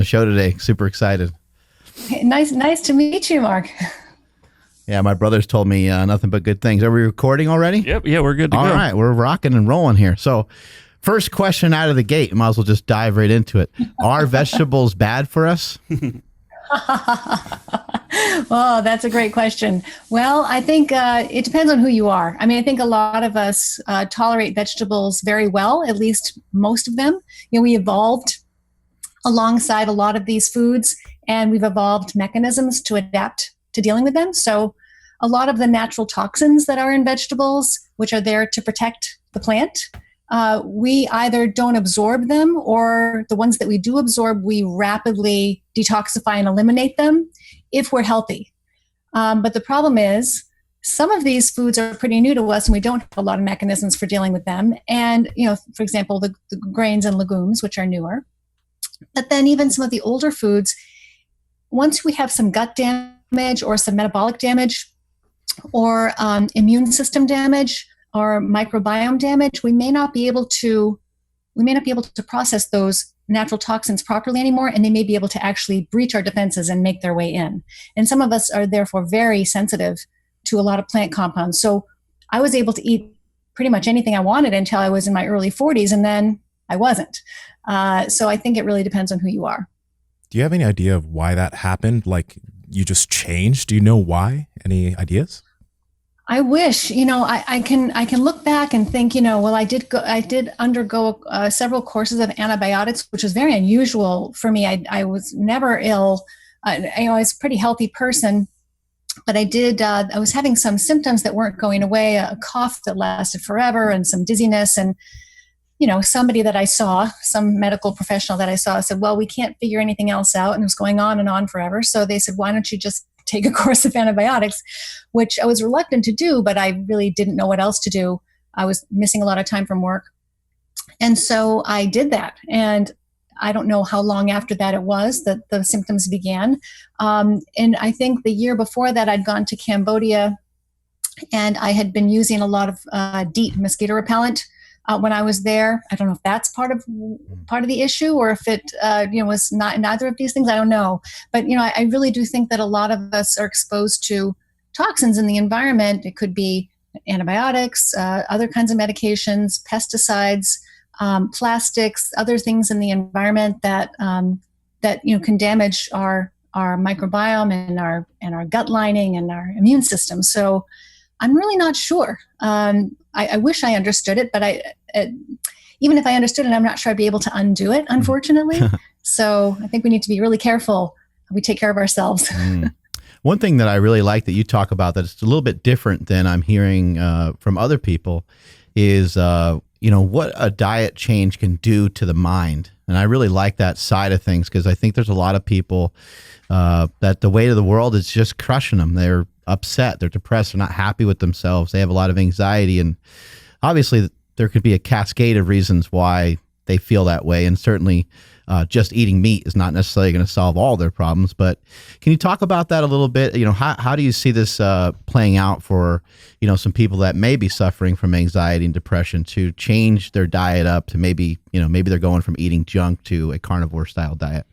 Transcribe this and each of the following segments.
the show today. Super excited. Nice to meet you, Mark. Yeah, my brother's told me nothing but good things. Are we recording already? Yep. Yeah, we're good to go. All right, we're rocking and rolling here. So first question out of the gate, might as well just dive right into it. Are vegetables bad for us? Oh, that's a great question. Well, I think it depends on who you are. I mean, I think a lot of us tolerate vegetables very well, at least most of them. We evolved alongside a lot of these foods, and we've evolved mechanisms to adapt to dealing with them. So a lot of the natural toxins that are in vegetables, which are there to protect the plant, we either don't absorb them, or the ones that we do absorb, we rapidly detoxify and eliminate them if we're healthy. But the problem is some of these foods are pretty new to us and we don't have a lot of mechanisms for dealing with them. And, for example, the grains and legumes, which are newer. But then even some of the older foods, once we have some gut damage or some metabolic damage or immune system damage or microbiome damage, we may not be able to process those natural toxins properly anymore, and they may be able to actually breach our defenses and make their way in. And some of us are therefore very sensitive to a lot of plant compounds. So I was able to eat pretty much anything I wanted until I was in my early 40s, and then I wasn't. So I think it really depends on who you are. Do you have any idea of why that happened? Like, you just changed? Do you know why? Any ideas? I wish, I can look back and think, well, I did undergo several courses of antibiotics, which was very unusual for me. I was never ill. I was a pretty healthy person, but I was having some symptoms that weren't going away, a cough that lasted forever and some dizziness. And, somebody that I saw, some medical professional that I saw said, well, we can't figure anything else out. And it was going on and on forever. So they said, why don't you just take a course of antibiotics, which I was reluctant to do, but I really didn't know what else to do. I was missing a lot of time from work. And so I did that. And I don't know how long after that it was that the symptoms began. And I think the year before that, I'd gone to Cambodia and I had been using a lot of DEET mosquito repellent when I was there. I don't know if that's part of the issue, or if it was not neither of these things. I don't know, but I really do think that a lot of us are exposed to toxins in the environment. It could be antibiotics, other kinds of medications, pesticides, plastics, other things in the environment that can damage our microbiome and our gut lining and our immune system. So I'm really not sure. I wish I understood it, but even if I understood it, I'm not sure I'd be able to undo it, unfortunately. So I think we need to be really careful how we take care of ourselves. One thing that I really like that you talk about that's a little bit different than I'm hearing from other people is, what a diet change can do to the mind. And I really like that side of things, because I think there's a lot of people that the weight of the world is just crushing them. They're upset, they're depressed, they're not happy with themselves, they have a lot of anxiety, and obviously there could be a cascade of reasons why they feel that way, and certainly just eating meat is not necessarily going to solve all their problems. But can you talk about that a little bit? How do you see this playing out for some people that may be suffering from anxiety and depression to change their diet up to maybe they're going from eating junk to a carnivore style diet?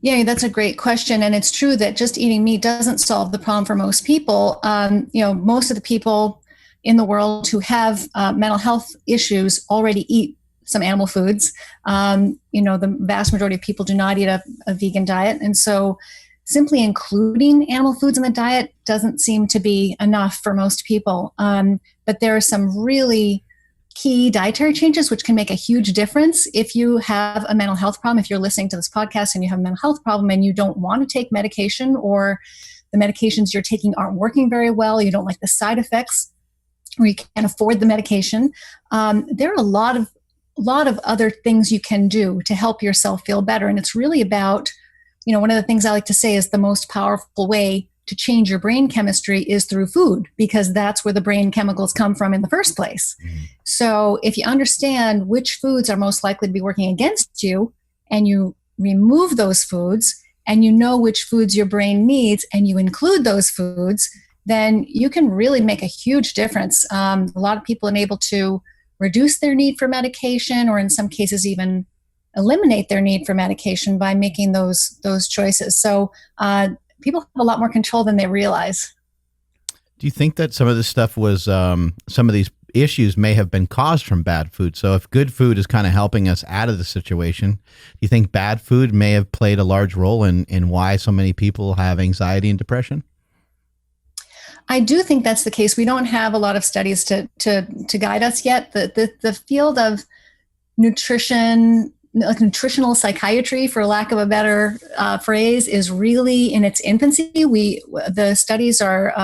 Yeah, that's a great question. And it's true that just eating meat doesn't solve the problem for most people. Most of the people in the world who have mental health issues already eat some animal foods. The vast majority of people do not eat a vegan diet. And so simply including animal foods in the diet doesn't seem to be enough for most people. But there are some really key dietary changes which can make a huge difference if you have a mental health problem. If you're listening to this podcast and you have a mental health problem and you don't want to take medication, or the medications you're taking aren't working very well, you don't like the side effects, or you can't afford the medication, there are a lot of other things you can do to help yourself feel better. And it's really about, one of the things I like to say is the most powerful way to change your brain chemistry is through food, because that's where the brain chemicals come from in the first place. So if you understand which foods are most likely to be working against you, and you remove those foods, and you know which foods your brain needs, and you include those foods, then you can really make a huge difference. A lot of people are able to reduce their need for medication, or in some cases even eliminate their need for medication by making those choices. So people have a lot more control than they realize. Do you think that some of this stuff was, some of these issues may have been caused from bad food? So if good food is kind of helping us out of the situation, do you think bad food may have played a large role in why so many people have anxiety and depression? I do think that's the case. We don't have a lot of studies to guide us yet. The field of nutrition, like nutritional psychiatry, for lack of a better phrase, is really in its infancy. The studies are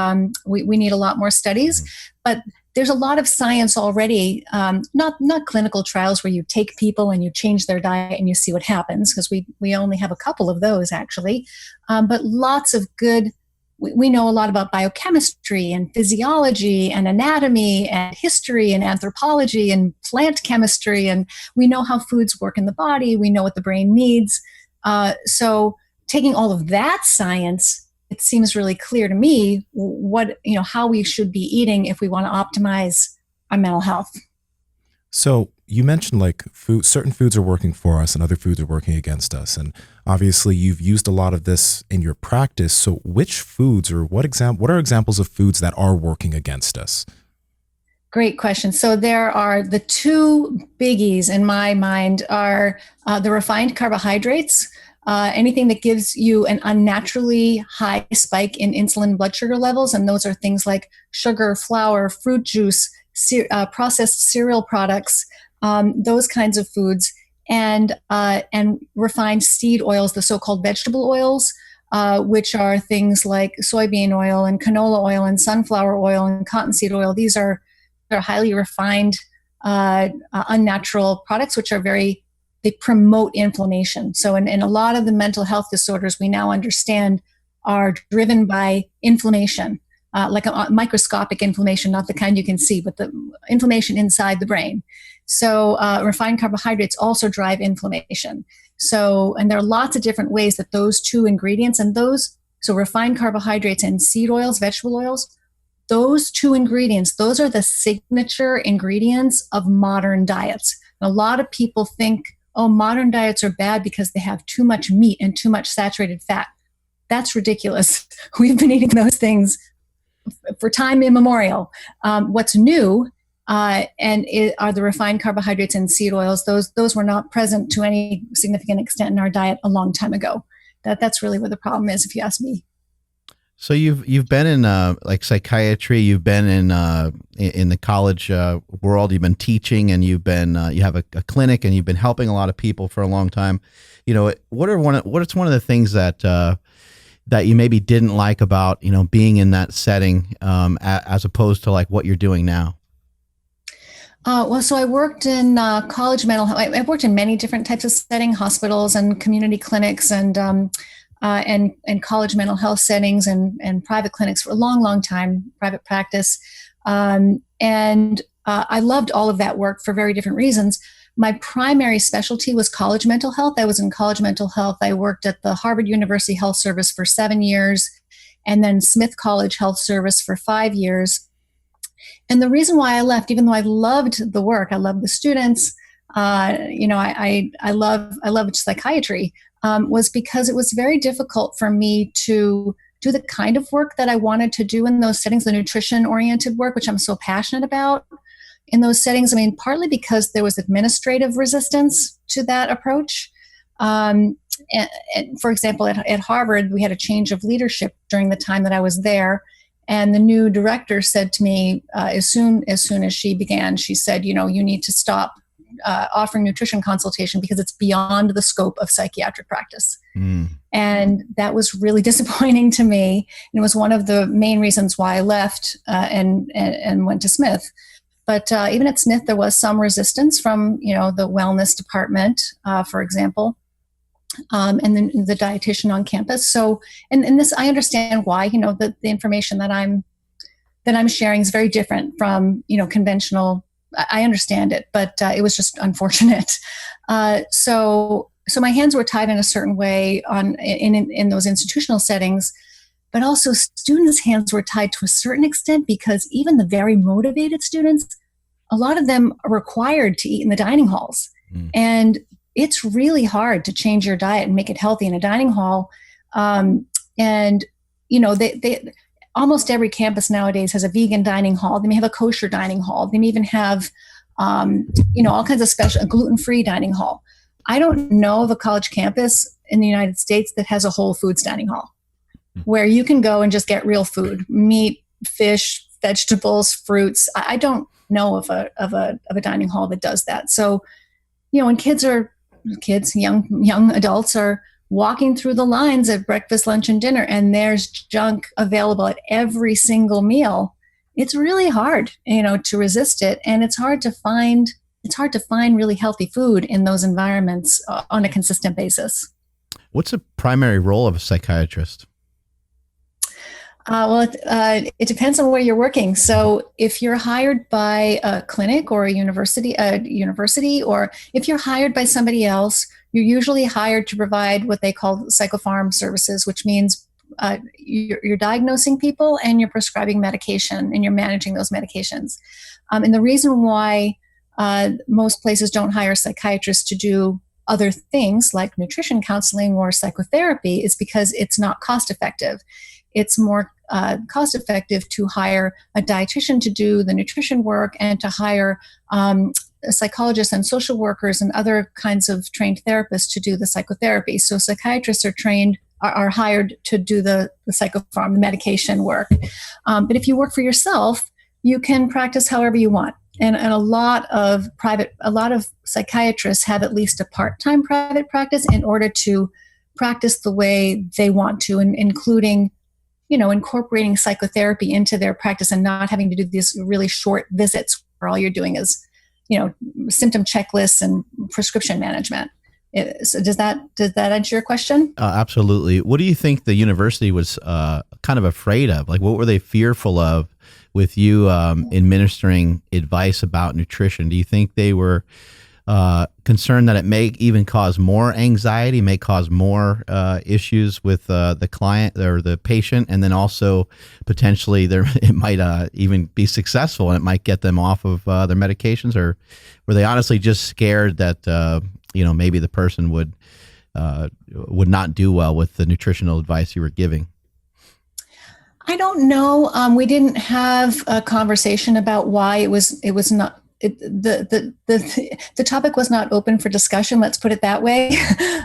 we need a lot more studies, but there's a lot of science already. Not clinical trials where you take people and you change their diet and you see what happens, because we only have a couple of those actually, but lots of good. We know a lot about biochemistry and physiology and anatomy and history and anthropology and plant chemistry, and we know how foods work in the body. We know what the brain needs. So taking all of that science, it seems really clear to me how we should be eating if we want to optimize our mental health. So you mentioned like certain foods are working for us and other foods are working against us. And obviously you've used a lot of this in your practice. So which foods, or what are examples of foods that are working against us? Great question. So there are the two biggies in my mind are the refined carbohydrates, anything that gives you an unnaturally high spike in insulin blood sugar levels. And those are things like sugar, flour, fruit juice, processed cereal products, those kinds of foods, and refined seed oils, the so-called vegetable oils, which are things like soybean oil and canola oil and sunflower oil and cottonseed oil. These are highly refined, unnatural products, which are they promote inflammation. So in a lot of the mental health disorders we now understand are driven by inflammation. Like a microscopic inflammation, not the kind you can see, but the inflammation inside the brain. So refined carbohydrates also drive inflammation. So, and there are lots of different ways that those two ingredients so refined carbohydrates and seed oils, vegetable oils, those two ingredients, those are the signature ingredients of modern diets. And a lot of people think, oh, modern diets are bad because they have too much meat and too much saturated fat. That's ridiculous. We've been eating those things for time immemorial. What's new are the refined carbohydrates and seed oils. Those were not present to any significant extent in our diet a long time ago. That's really where the problem is, if you ask me. So you've been in like psychiatry, you've been in the college world, you've been teaching, and you've been you have a clinic, and you've been helping a lot of people for a long time. What's one of the things that you maybe didn't like about, being in that setting, as opposed to like what you're doing now? So I worked in college mental health. I've worked in many different types of settings, hospitals and community clinics and college mental health settings and private clinics for a long, long time, private practice. I loved all of that work for very different reasons. My primary specialty was college mental health. I was in college mental health. I worked at the Harvard University Health Service for 7 years, and then Smith College Health Service for 5 years. And the reason why I left, even though I loved the work, I loved the students, I loved psychiatry, was because it was very difficult for me to do the kind of work that I wanted to do in those settings, the nutrition-oriented work, which I'm so passionate about. In those settings, partly because there was administrative resistance to that approach. And for example, at Harvard, we had a change of leadership during the time that I was there. And the new director said to me, as soon as she began, she said, you need to stop offering nutrition consultation because it's beyond the scope of psychiatric practice. And that was really disappointing to me. And it was one of the main reasons why I left and went to Smith. But even at Smith, there was some resistance from, the wellness department, for example, and then the dietitian on campus. So, and this, I understand why, the information that I'm sharing is very different from, conventional. I understand it, but it was just unfortunate. So my hands were tied in a certain way in those institutional settings. But also students' hands were tied to a certain extent because even the very motivated students, a lot of them are required to eat in the dining halls. And it's really hard to change your diet and make it healthy in a dining hall. And, you know, they almost every campus nowadays has a vegan dining hall. They may have a kosher dining hall. They may even have, you know, all kinds of special gluten-free dining hall. I don't know of a college campus in the United States that has a whole foods dining hall where you can go and just get real food, meat, fish, vegetables, fruits. I don't know of a dining hall that does that. So, you know, when young adults are walking through the lines at breakfast, lunch, and dinner, and there's junk available at every single meal, it's really hard, you know, to resist it. And it's hard to find really healthy food in those environments on a consistent basis. What's the primary role of a psychiatrist? It depends on where you're working. So if you're hired by a clinic or a university, or if you're hired by somebody else, you're usually hired to provide what they call psychopharm services, which means you're diagnosing people and you're prescribing medication and you're managing those medications. And the reason why most places don't hire psychiatrists to do other things like nutrition counseling or psychotherapy is because it's not cost effective. It's more cost effective to hire a dietitian to do the nutrition work and to hire psychologists and social workers and other kinds of trained therapists to do the psychotherapy. So psychiatrists are hired to do the psychopharm, the medication work. But if you work for yourself, you can practice however you want. And a lot of psychiatrists have at least a part-time private practice in order to practice the way they want to, including, you know, incorporating psychotherapy into their practice and not having to do these really short visits where all you're doing is, you know, symptom checklists and prescription management. So does that answer your question? Absolutely. What do you think the university was kind of afraid of? Like, what were they fearful of with you administering advice about nutrition? Do you think they were concerned that it may even cause more anxiety, may cause more issues with the client or the patient, and then also potentially it might even be successful and it might get them off of their medications? Or were they honestly just scared that you know, maybe the person would not do well with the nutritional advice you were giving? I don't know. We didn't have a conversation about why it was not. The topic was not open for discussion. Let's put it that way.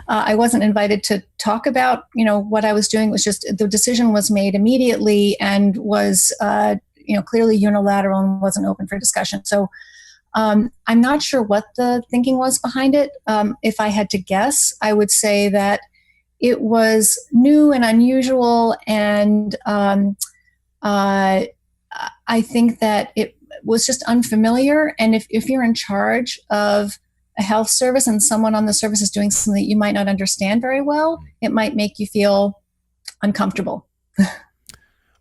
I wasn't invited to talk about, you know, what I was doing. It was just the decision was made immediately and was, you know, clearly unilateral and wasn't open for discussion. So I'm not sure what the thinking was behind it. If I had to guess, I would say that it was new and unusual, and I think that it was just unfamiliar. And if you're in charge of a health service and someone on the service is doing something that you might not understand very well, it might make you feel uncomfortable.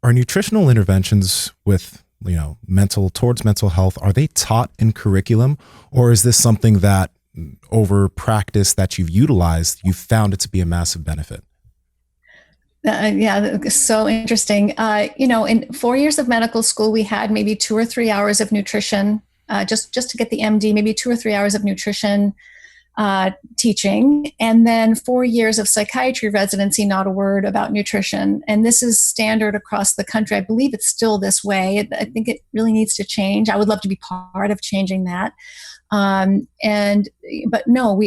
Are nutritional interventions with, you know, towards mental health, are they taught in curriculum, or is this something that over practice that you've utilized, you found it to be a massive benefit? Yeah, so interesting. You know, in 4 years of medical school, we had maybe 2 or 3 hours of nutrition, just to get the MD, maybe 2 or 3 hours of nutrition teaching, and then 4 years of psychiatry residency, not a word about nutrition. And this is standard across the country. I believe it's still this way. I think it really needs to change. I would love to be part of changing that. But no,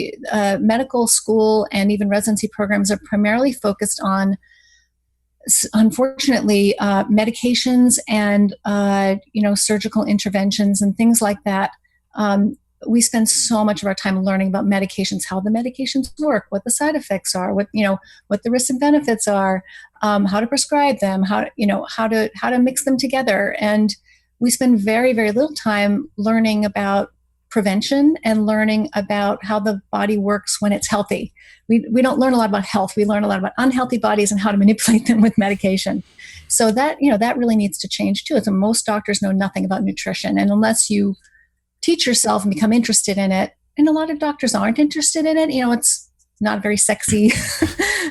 medical school and even residency programs are primarily focused on, unfortunately, medications and, you know, surgical interventions and things like that. We spend so much of our time learning about medications, how the medications work, what the side effects are, what the risks and benefits are, how to prescribe them, how to mix them together. And we spend very, very little time learning about prevention and learning about how the body works when it's healthy. We don't learn a lot about health. We learn a lot about unhealthy bodies and how to manipulate them with medication. So that really needs to change too. So most doctors know nothing about nutrition. And unless you teach yourself and become interested in it, and a lot of doctors aren't interested in it, you know, it's not a very sexy,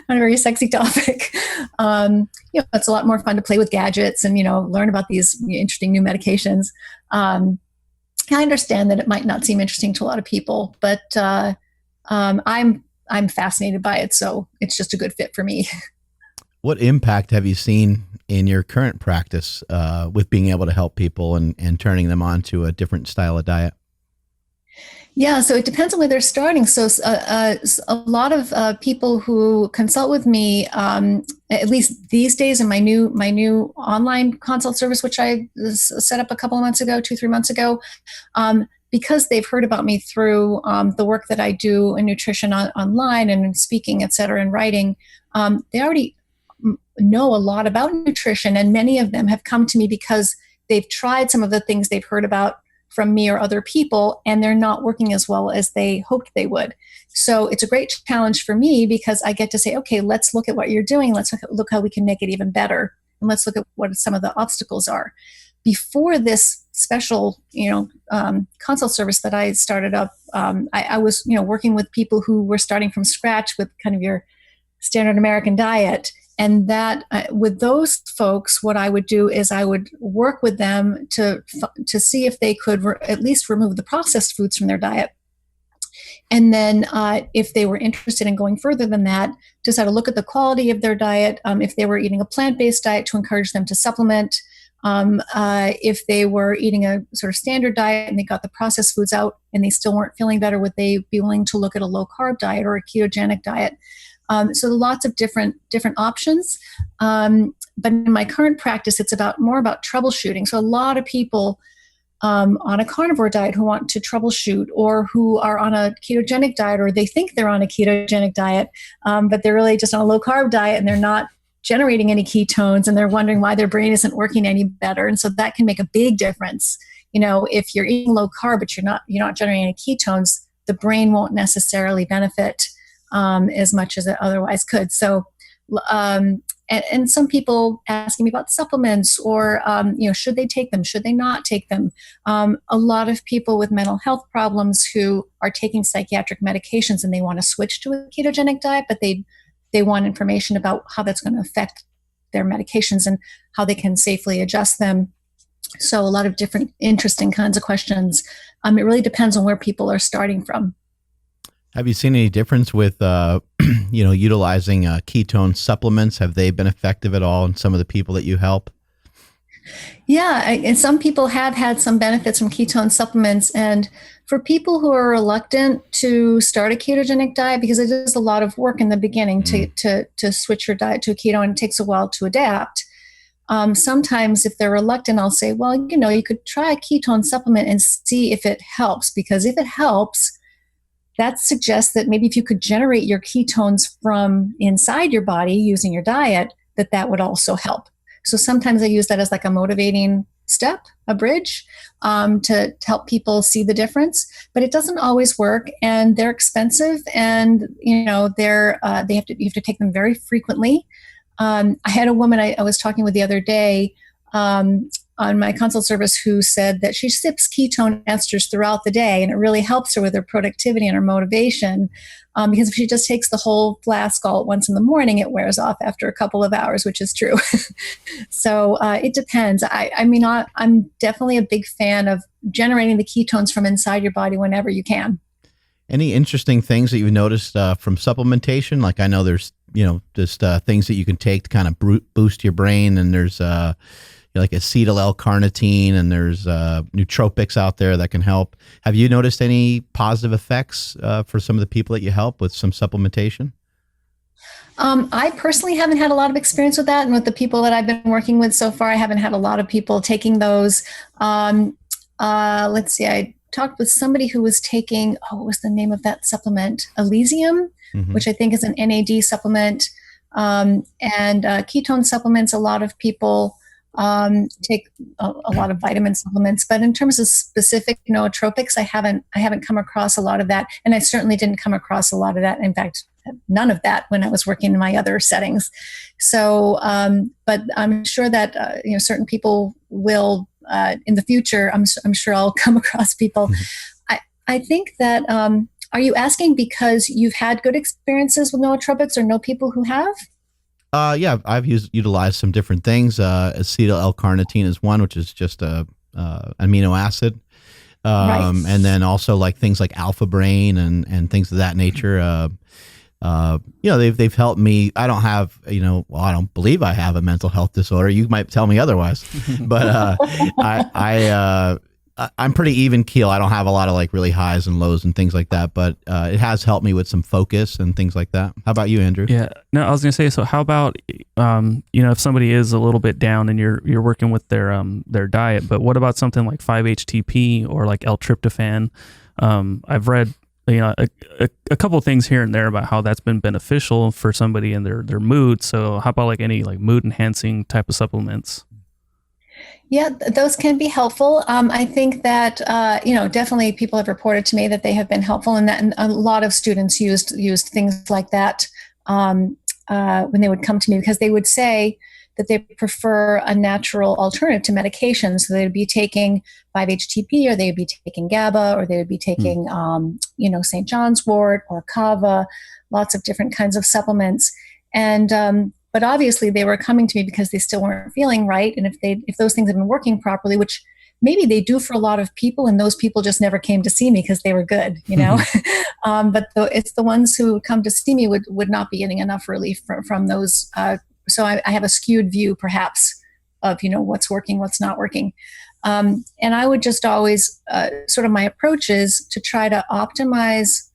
not a very sexy topic. You know, it's a lot more fun to play with gadgets and, you know, learn about these interesting new medications. I understand that it might not seem interesting to a lot of people, but I'm fascinated by it. So it's just a good fit for me. What impact have you seen in your current practice with being able to help people and turning them on to a different style of diet? Yeah, so it depends on where they're starting. So a lot of people who consult with me, at least these days in my new online consult service, which I set up a couple of months ago, 2-3 months ago, because they've heard about me through the work that I do in nutrition online and in speaking, et cetera, and writing, they already know a lot about nutrition, and many of them have come to me because they've tried some of the things they've heard about from me or other people, and they're not working as well as they hoped they would. So it's a great challenge for me because I get to say, okay, let's look at what you're doing. Let's look how we can make it even better. And let's look at what some of the obstacles are. Before this special, consult service that I started up, I was, working with people who were starting from scratch with kind of your standard American diet. And that with those folks, what I would do is I would work with them to see if they could at least remove the processed foods from their diet. And then if they were interested in going further than that, just how to look at the quality of their diet. If they were eating a plant-based diet, to encourage them to supplement. If they were eating a sort of standard diet and they got the processed foods out and they still weren't feeling better, would they be willing to look at a low-carb diet or a ketogenic diet? So lots of different options. But in my current practice, it's more about troubleshooting. So a lot of people on a carnivore diet who want to troubleshoot, or who are on a ketogenic diet, or they think they're on a ketogenic diet, but they're really just on a low carb diet and they're not generating any ketones, and they're wondering why their brain isn't working any better. And so that can make a big difference. If you're eating low carb but you're not generating any ketones, the brain won't necessarily benefit as much as it otherwise could. So, and some people asking me about supplements, or, should they take them? Should they not take them? A lot of people with mental health problems who are taking psychiatric medications and they want to switch to a ketogenic diet, but they want information about how that's going to affect their medications and how they can safely adjust them. So a lot of different interesting kinds of questions. It really depends on where people are starting from. Have you seen any difference with, utilizing ketone supplements? Have they been effective at all in some of the people that you help? Yeah, and some people have had some benefits from ketone supplements. And for people who are reluctant to start a ketogenic diet, because it is a lot of work in the beginning to switch your diet to a keto, and it takes a while to adapt. Sometimes if they're reluctant, I'll say, well, you could try a ketone supplement and see if it helps, because if it helps, that suggests that maybe if you could generate your ketones from inside your body using your diet, that would also help. So sometimes I use that as like a motivating step, a bridge, to help people see the difference. But it doesn't always work, and they're expensive, and you have to take them very frequently. I had a woman I was talking with the other day on my consult service who said that she sips ketone esters throughout the day, and it really helps her with her productivity and her motivation, because if she just takes the whole flask all at once in the morning, it wears off after a couple of hours, which is true. So it depends. I'm definitely a big fan of generating the ketones from inside your body whenever you can. Any interesting things that you've noticed from supplementation? Like, I know there's, just things that you can take to kind of boost your brain, and there's like acetyl L-carnitine, and there's nootropics out there that can help. Have you noticed any positive effects for some of the people that you help with some supplementation? I personally haven't had a lot of experience with that. And with the people that I've been working with so far, I haven't had a lot of people taking those. Let's see, I talked with somebody who was taking, what was the name of that supplement? Elysium, which I think is an NAD supplement. And ketone supplements, a lot of people take a lot of vitamin supplements, but in terms of specific nootropics, I haven't come across a lot of that, and I certainly didn't come across a lot of that. In fact, none of that when I was working in my other settings. So, but I'm sure that certain people will in the future. I'm sure I'll come across people. I think that. Are you asking because you've had good experiences with nootropics, or know people who have? Yeah, I've utilized some different things. Acetyl L-carnitine is one, which is just a amino acid. Right. And then also like things like Alpha Brain and things of that nature. They've helped me. I don't have, I don't believe I have a mental health disorder. You might tell me otherwise, but I'm pretty even keel. I don't have a lot of like really highs and lows and things like that, but it has helped me with some focus and things like that. How about you, Andrew? Yeah, no, I was gonna say. So, how about if somebody is a little bit down and you're working with their diet, but what about something like 5-HTP or like L-tryptophan? I've read a couple of things here and there about how that's been beneficial for somebody in their mood. So, how about like any like mood enhancing type of supplements? Yeah, those can be helpful. I think that, definitely people have reported to me that they have been helpful, and a lot of students used things like that when they would come to me, because they would say that they prefer a natural alternative to medication. So they'd be taking 5-HTP, or they'd be taking GABA, or they would be taking, St. John's wort or kava, lots of different kinds of supplements. And but obviously they were coming to me because they still weren't feeling right. And if those things have been working properly, which maybe they do for a lot of people, and those people just never came to see me because they were good, but it's the ones who come to see me would not be getting enough relief from those. So I have a skewed view perhaps of, what's working, what's not working. And I would just always sort of my approach is to try to optimize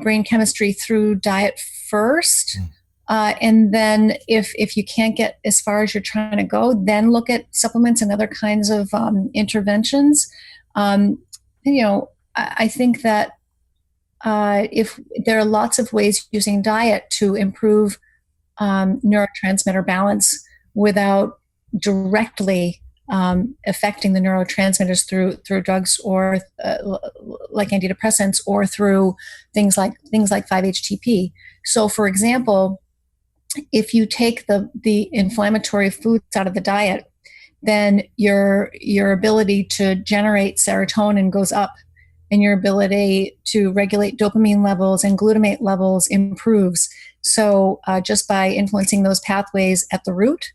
brain chemistry through diet first. And then if you can't get as far as you're trying to go, then look at supplements and other kinds of interventions. I think that if there are lots of ways using diet to improve neurotransmitter balance without directly affecting the neurotransmitters through drugs or like antidepressants, or through things like 5-HTP. So, for example, if you take the inflammatory foods out of the diet, then your ability to generate serotonin goes up, and your ability to regulate dopamine levels and glutamate levels improves. So just by influencing those pathways at the root,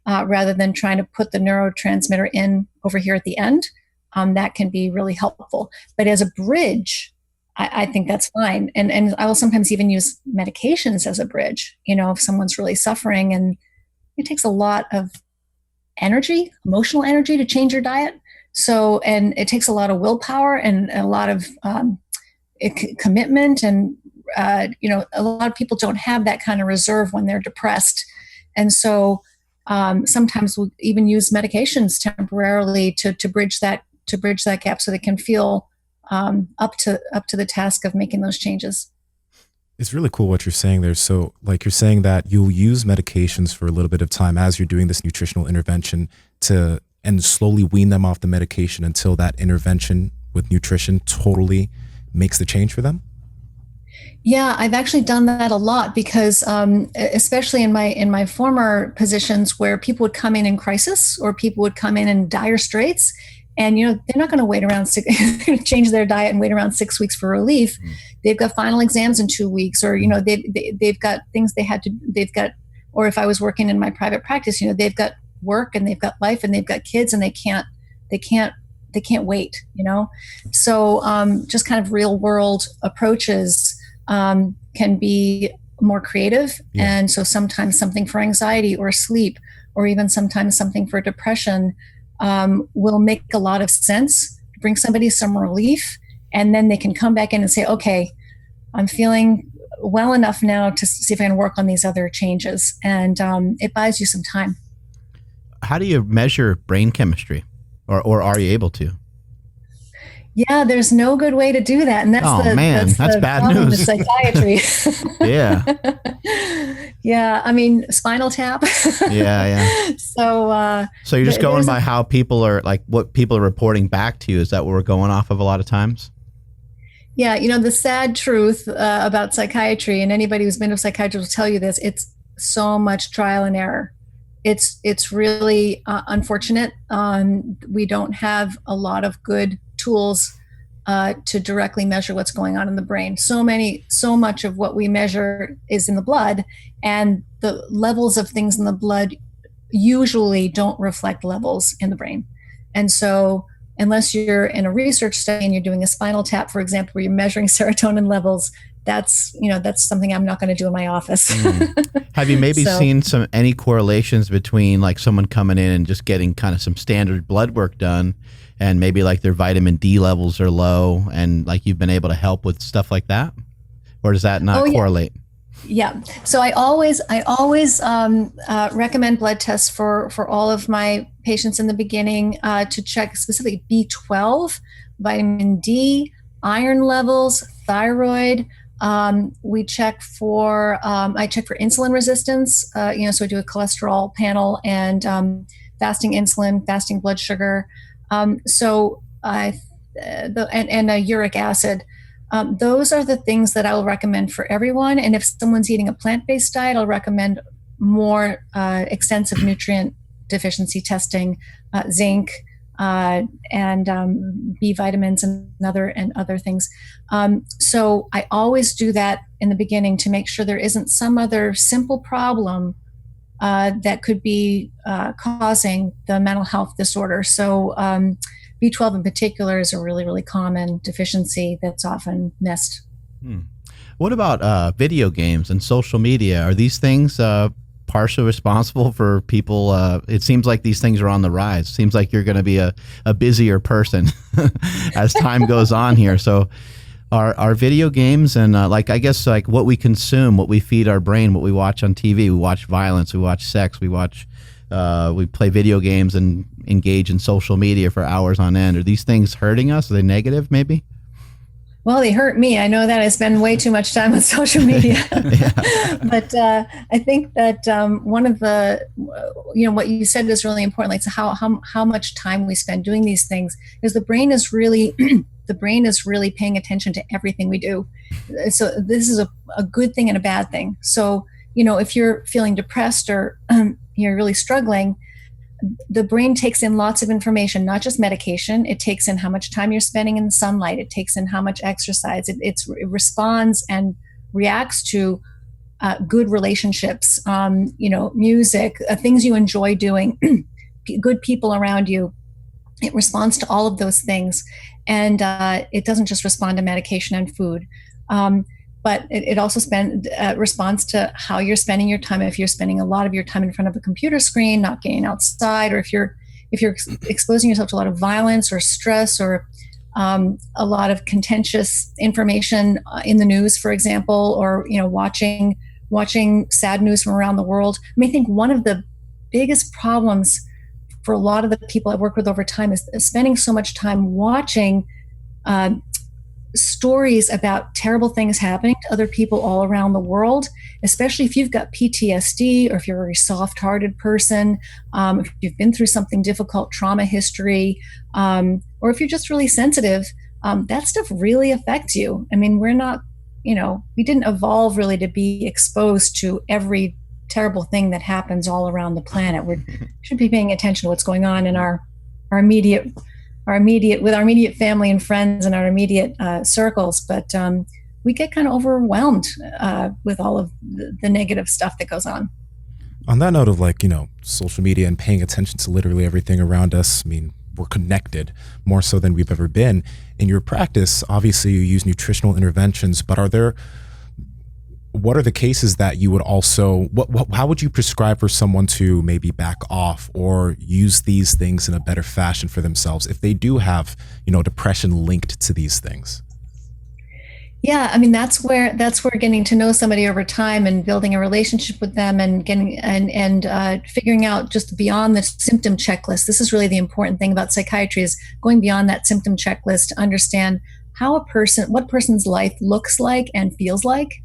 rather than trying to put the neurotransmitter in over here at the end, that can be really helpful. But as a bridge, I think that's fine. And I will sometimes even use medications as a bridge, if someone's really suffering, and it takes a lot of energy, emotional energy, to change your diet. So, and it takes a lot of willpower and a lot of commitment. And, a lot of people don't have that kind of reserve when they're depressed. And so sometimes we'll even use medications temporarily to bridge that gap so they can feel up to the task of making those changes. It's really cool what you're saying there. So like you're saying that you'll use medications for a little bit of time as you're doing this nutritional intervention and slowly wean them off the medication until that intervention with nutrition totally makes the change for them? Yeah, I've actually done that a lot because especially in my former positions where people would come in crisis, or people would come in dire straits. And, they're not going to wait around change their diet and wait around 6 weeks for relief. They've got final exams in 2 weeks, or, they've got things or if I was working in my private practice, they've got work and they've got life and they've got kids, and they can't wait, So just kind of real world approaches can be more creative. Yeah. And so sometimes something for anxiety or sleep, or even sometimes something for depression, will make a lot of sense, bring somebody some relief, and then they can come back in and say, okay, I'm feeling well enough now to see if I can work on these other changes. And it buys you some time. How do you measure brain chemistry, or are you able to? Yeah, there's no good way to do that. And that's bad news. With psychiatry. Yeah. Yeah, I mean, Spinal Tap. Yeah. So you're just going by how people are, like, what people are reporting back to you. Is that what we're going off of a lot of times? Yeah, the sad truth about psychiatry, and anybody who's been to a psychiatrist will tell you this, it's so much trial and error. It's really unfortunate. We don't have a lot of good tools to directly measure what's going on in the brain. So much of what we measure is in the blood, and the levels of things in the blood usually don't reflect levels in the brain. And unless you're in a research study and you're doing a spinal tap, for example, where you're measuring serotonin levels, that's something I'm not going to do in my office. Have you maybe seen any correlations between like someone coming in and just getting kind of some standard blood work done, and maybe like their vitamin D levels are low, and like you've been able to help with stuff like that? Or does that not correlate? Yeah. So I always recommend blood tests for all of my patients in the beginning to check specifically B12, vitamin D, iron levels, thyroid. We check for I check for insulin resistance. So I do a cholesterol panel and fasting insulin, fasting blood sugar. And uric acid. Those are the things that I will recommend for everyone. And if someone's eating a plant-based diet, I'll recommend more extensive nutrient deficiency testing, zinc, and B vitamins and other things. So I always do that in the beginning to make sure there isn't some other simple problem that could be causing the mental health disorder. So B12 in particular is a really, really common deficiency that's often missed. What about video games and social media? Are these things partially responsible for people? It seems like these things are on the rise. It seems like you're going to be a busier person as time goes on here. So are video games and I guess what we consume, what we feed our brain, what we watch on TV, we watch violence, we watch sex, we play video games and engage in social media for hours on end. Are these things hurting us? Are they negative maybe? Well, they hurt me. I know that I spend way too much time on social media. But I think that one of the, what you said is really important. Like how much time we spend doing these things, because the brain is really paying attention to everything we do. So this is a good thing and a bad thing. So, if you're feeling depressed or you're really struggling, the brain takes in lots of information, not just medication. It takes in how much time you're spending in the sunlight. It takes in how much exercise. It responds and reacts to good relationships, music, things you enjoy doing, good people around you. It responds to all of those things. And it doesn't just respond to medication and food. But it also responds to how you're spending your time. If you're spending a lot of your time in front of a computer screen, not getting outside, or if you're exposing yourself to a lot of violence or stress or a lot of contentious information in the news, for example, or watching sad news from around the world. I think one of the biggest problems for a lot of the people I've worked with over time is spending so much time watching stories about terrible things happening to other people all around the world, especially if you've got PTSD or if you're a very soft-hearted person, if you've been through something difficult, trauma history, or if you're just really sensitive, that stuff really affects you. We're not, we didn't evolve really to be exposed to every terrible thing that happens all around the planet. We should be paying attention to what's going on in our immediate family and friends and our immediate circles, but we get kind of overwhelmed with all of the negative stuff that goes on. On that note of social media and paying attention to literally everything around us, we're connected more so than we've ever been. In your practice, obviously you use nutritional interventions, but what are the cases that you would also, how would you prescribe for someone to maybe back off or use these things in a better fashion for themselves if they do have, depression linked to these things? Yeah, that's where getting to know somebody over time and building a relationship with them and getting and figuring out just beyond the symptom checklist. This is really the important thing about psychiatry, is going beyond that symptom checklist to understand what person's life looks like and feels like,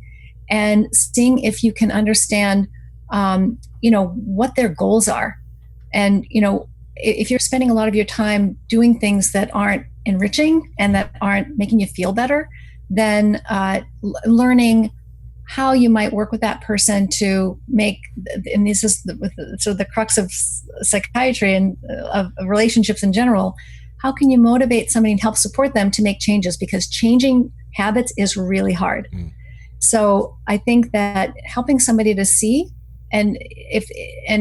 and seeing if you can understand, what their goals are. And, if you're spending a lot of your time doing things that aren't enriching and that aren't making you feel better, then learning how you might work with that person to make, and this is the crux of psychiatry and of relationships in general, how can you motivate somebody and help support them to make changes? Because changing habits is really hard. So I think that helping somebody to see and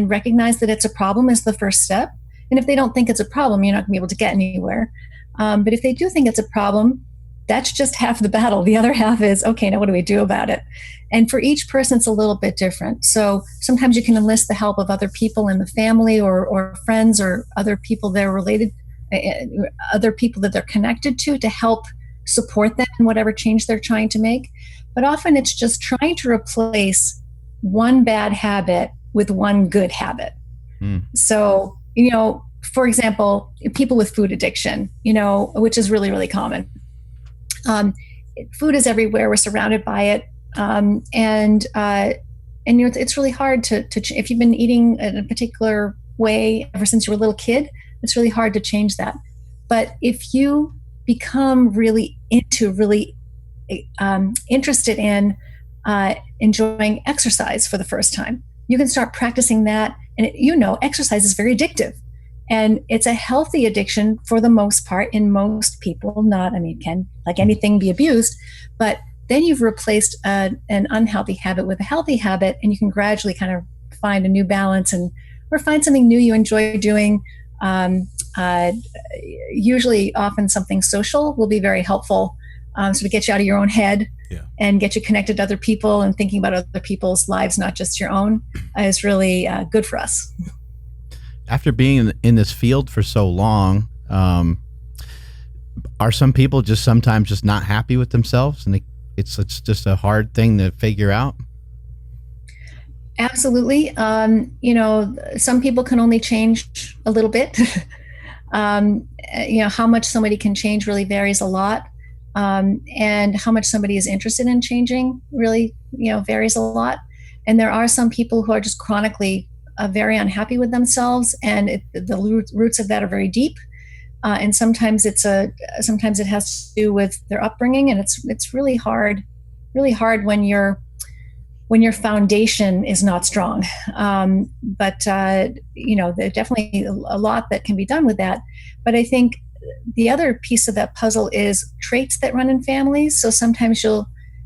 recognize that it's a problem is the first step. And if they don't think it's a problem, you're not going to be able to get anywhere. But if they do think it's a problem, that's just half the battle. The other half is, okay, now what do we do about it? And for each person, it's a little bit different. So sometimes you can enlist the help of other people in the family or friends or other people they're related, other people that they're connected to help support them in whatever change they're trying to make. But often it's just trying to replace one bad habit with one good habit. So, for example, people with food addiction, which is really, really common. Food is everywhere. We're surrounded by it. And it's really hard to if you've been eating in a particular way ever since you were a little kid, it's really hard to change that. But if you become really interested in enjoying exercise for the first time, you can start practicing that. And exercise is very addictive. And it's a healthy addiction for the most part in most people. It can, like anything, be abused. But then you've replaced an unhealthy habit with a healthy habit, and you can gradually kind of find a new balance or find something new you enjoy doing. Usually, often something social will be very helpful, to get you out of your own head and get you connected to other people, and thinking about other people's lives, not just your own, is really good for us. After being in this field for so long, are some people just sometimes just not happy with themselves, and it's just a hard thing to figure out? Absolutely. Some people can only change a little bit. How much somebody can change really varies a lot. And how much somebody is interested in changing really, varies a lot. And there are some people who are just chronically very unhappy with themselves, and the roots of that are very deep. And sometimes it has to do with their upbringing, and it's really hard when your foundation is not strong. But there's definitely a lot that can be done with that. But I think the other piece of that puzzle is traits that run in families. So sometimes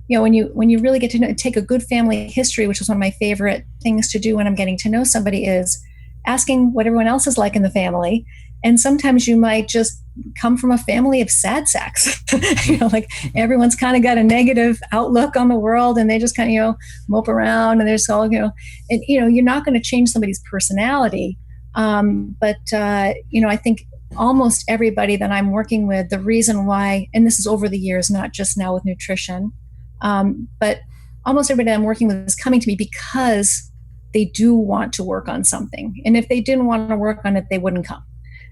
when you really get to take a good family history, which is one of my favorite things to do when I'm getting to know somebody, is asking what everyone else is like in the family. And sometimes you might just come from a family of sad sacks. Like everyone's kind of got a negative outlook on the world, and they just kind of, mope around, and there's all, and you're not going to change somebody's personality. But I think almost everybody that I'm working with, the reason why, and this is over the years, not just now with nutrition, but almost everybody I'm working with is coming to me because they do want to work on something. And if they didn't want to work on it, they wouldn't come.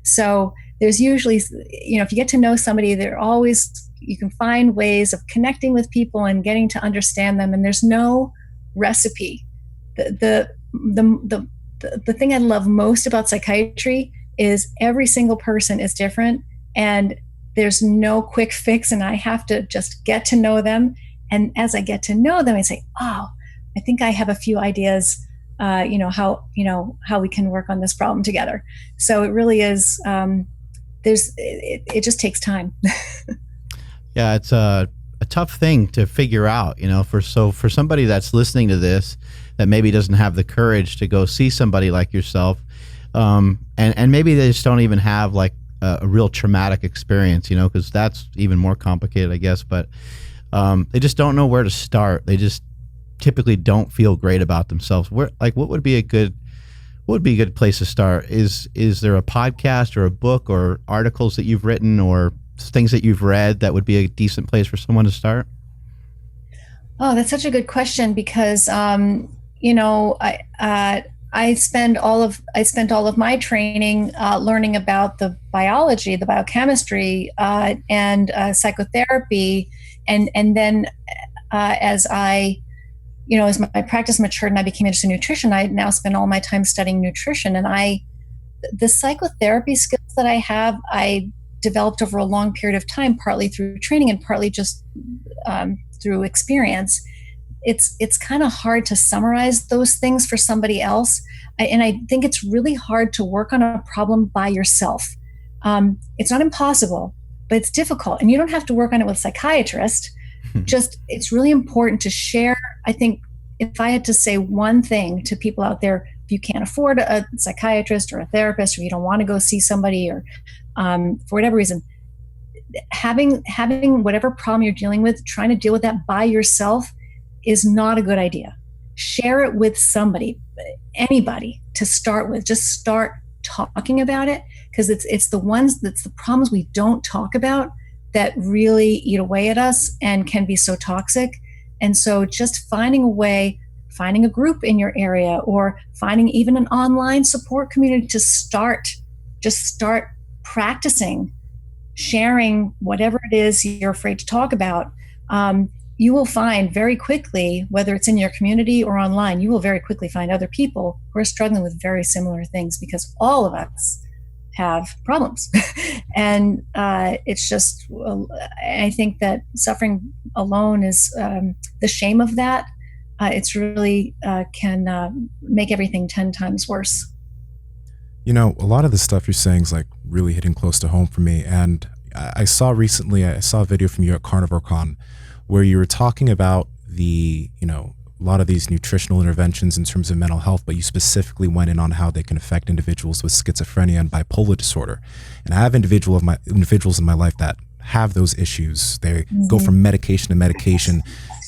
So there's usually, if you get to know somebody, you can find ways of connecting with people and getting to understand them. And there's no recipe. The thing I love most about psychiatry is every single person is different, and there's no quick fix, and I have to just get to know them. And as I get to know them, I say, oh, I think I have a few ideas, how we can work on this problem together. So it really is, it just takes time. Yeah, it's a tough thing to figure out, for somebody that's listening to this that maybe doesn't have the courage to go see somebody like yourself, and maybe they just don't even have like a real traumatic experience, because that's even more complicated, I guess. But they just don't know where to start. They just typically don't feel great about themselves. What would be a good place to start? Is there a podcast or a book or articles that you've written or things that you've read that would be a decent place for someone to start? Oh, that's such a good question, because I spent all of my training learning about the biology, the biochemistry, and psychotherapy, and then as my practice matured and I became interested in nutrition, I now spend all my time studying nutrition. And the psychotherapy skills that I developed over a long period of time, partly through training and partly just through experience. It's kind of hard to summarize those things for somebody else. And I think it's really hard to work on a problem by yourself. It's not impossible, but it's difficult. And you don't have to work on it with a psychiatrist. Just, it's really important to share. I think if I had to say one thing to people out there, if you can't afford a psychiatrist or a therapist, or you don't want to go see somebody, or for whatever reason, having whatever problem you're dealing with, trying to deal with that by yourself is not a good idea. Share it with somebody, anybody to start with. Just start talking about it, because it's the problems we don't talk about that really eat away at us and can be so toxic. And so just finding a way, finding a group in your area, or finding even an online support community to start practicing sharing whatever it is you're afraid to talk about. You will find very quickly, whether it's in your community or online, you will very quickly find other people who are struggling with very similar things, because all of us have problems. And it's just, I think that suffering alone is the shame of that. It's really can make everything 10 times worse. You know, a lot of the stuff you're saying is like really hitting close to home for me. And I saw recently, I saw a video from you at Carnivore Con where you were talking about a lot of these nutritional interventions in terms of mental health, but you specifically went in on how they can affect individuals with schizophrenia and bipolar disorder. And I have individuals in my life that have those issues. They go from medication to medication.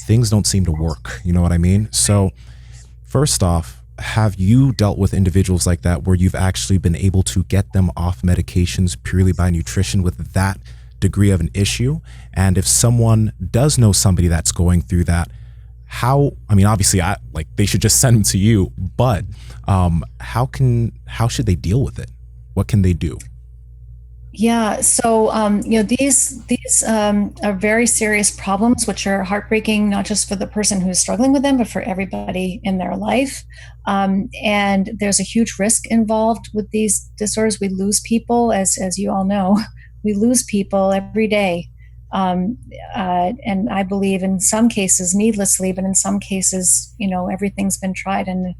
Things don't seem to work. You know what I mean? So first off, have you dealt with individuals like that where you've actually been able to get them off medications purely by nutrition with that degree of an issue? And if someone does know somebody that's going through that, obviously they should just send them to you, but how should they deal with it? What can they do? Yeah, so these are very serious problems, which are heartbreaking, not just for the person who's struggling with them, but for everybody in their life. And there's a huge risk involved with these disorders. We lose people, as you all know, we lose people every day. And I believe in some cases needlessly, but in some cases, everything's been tried and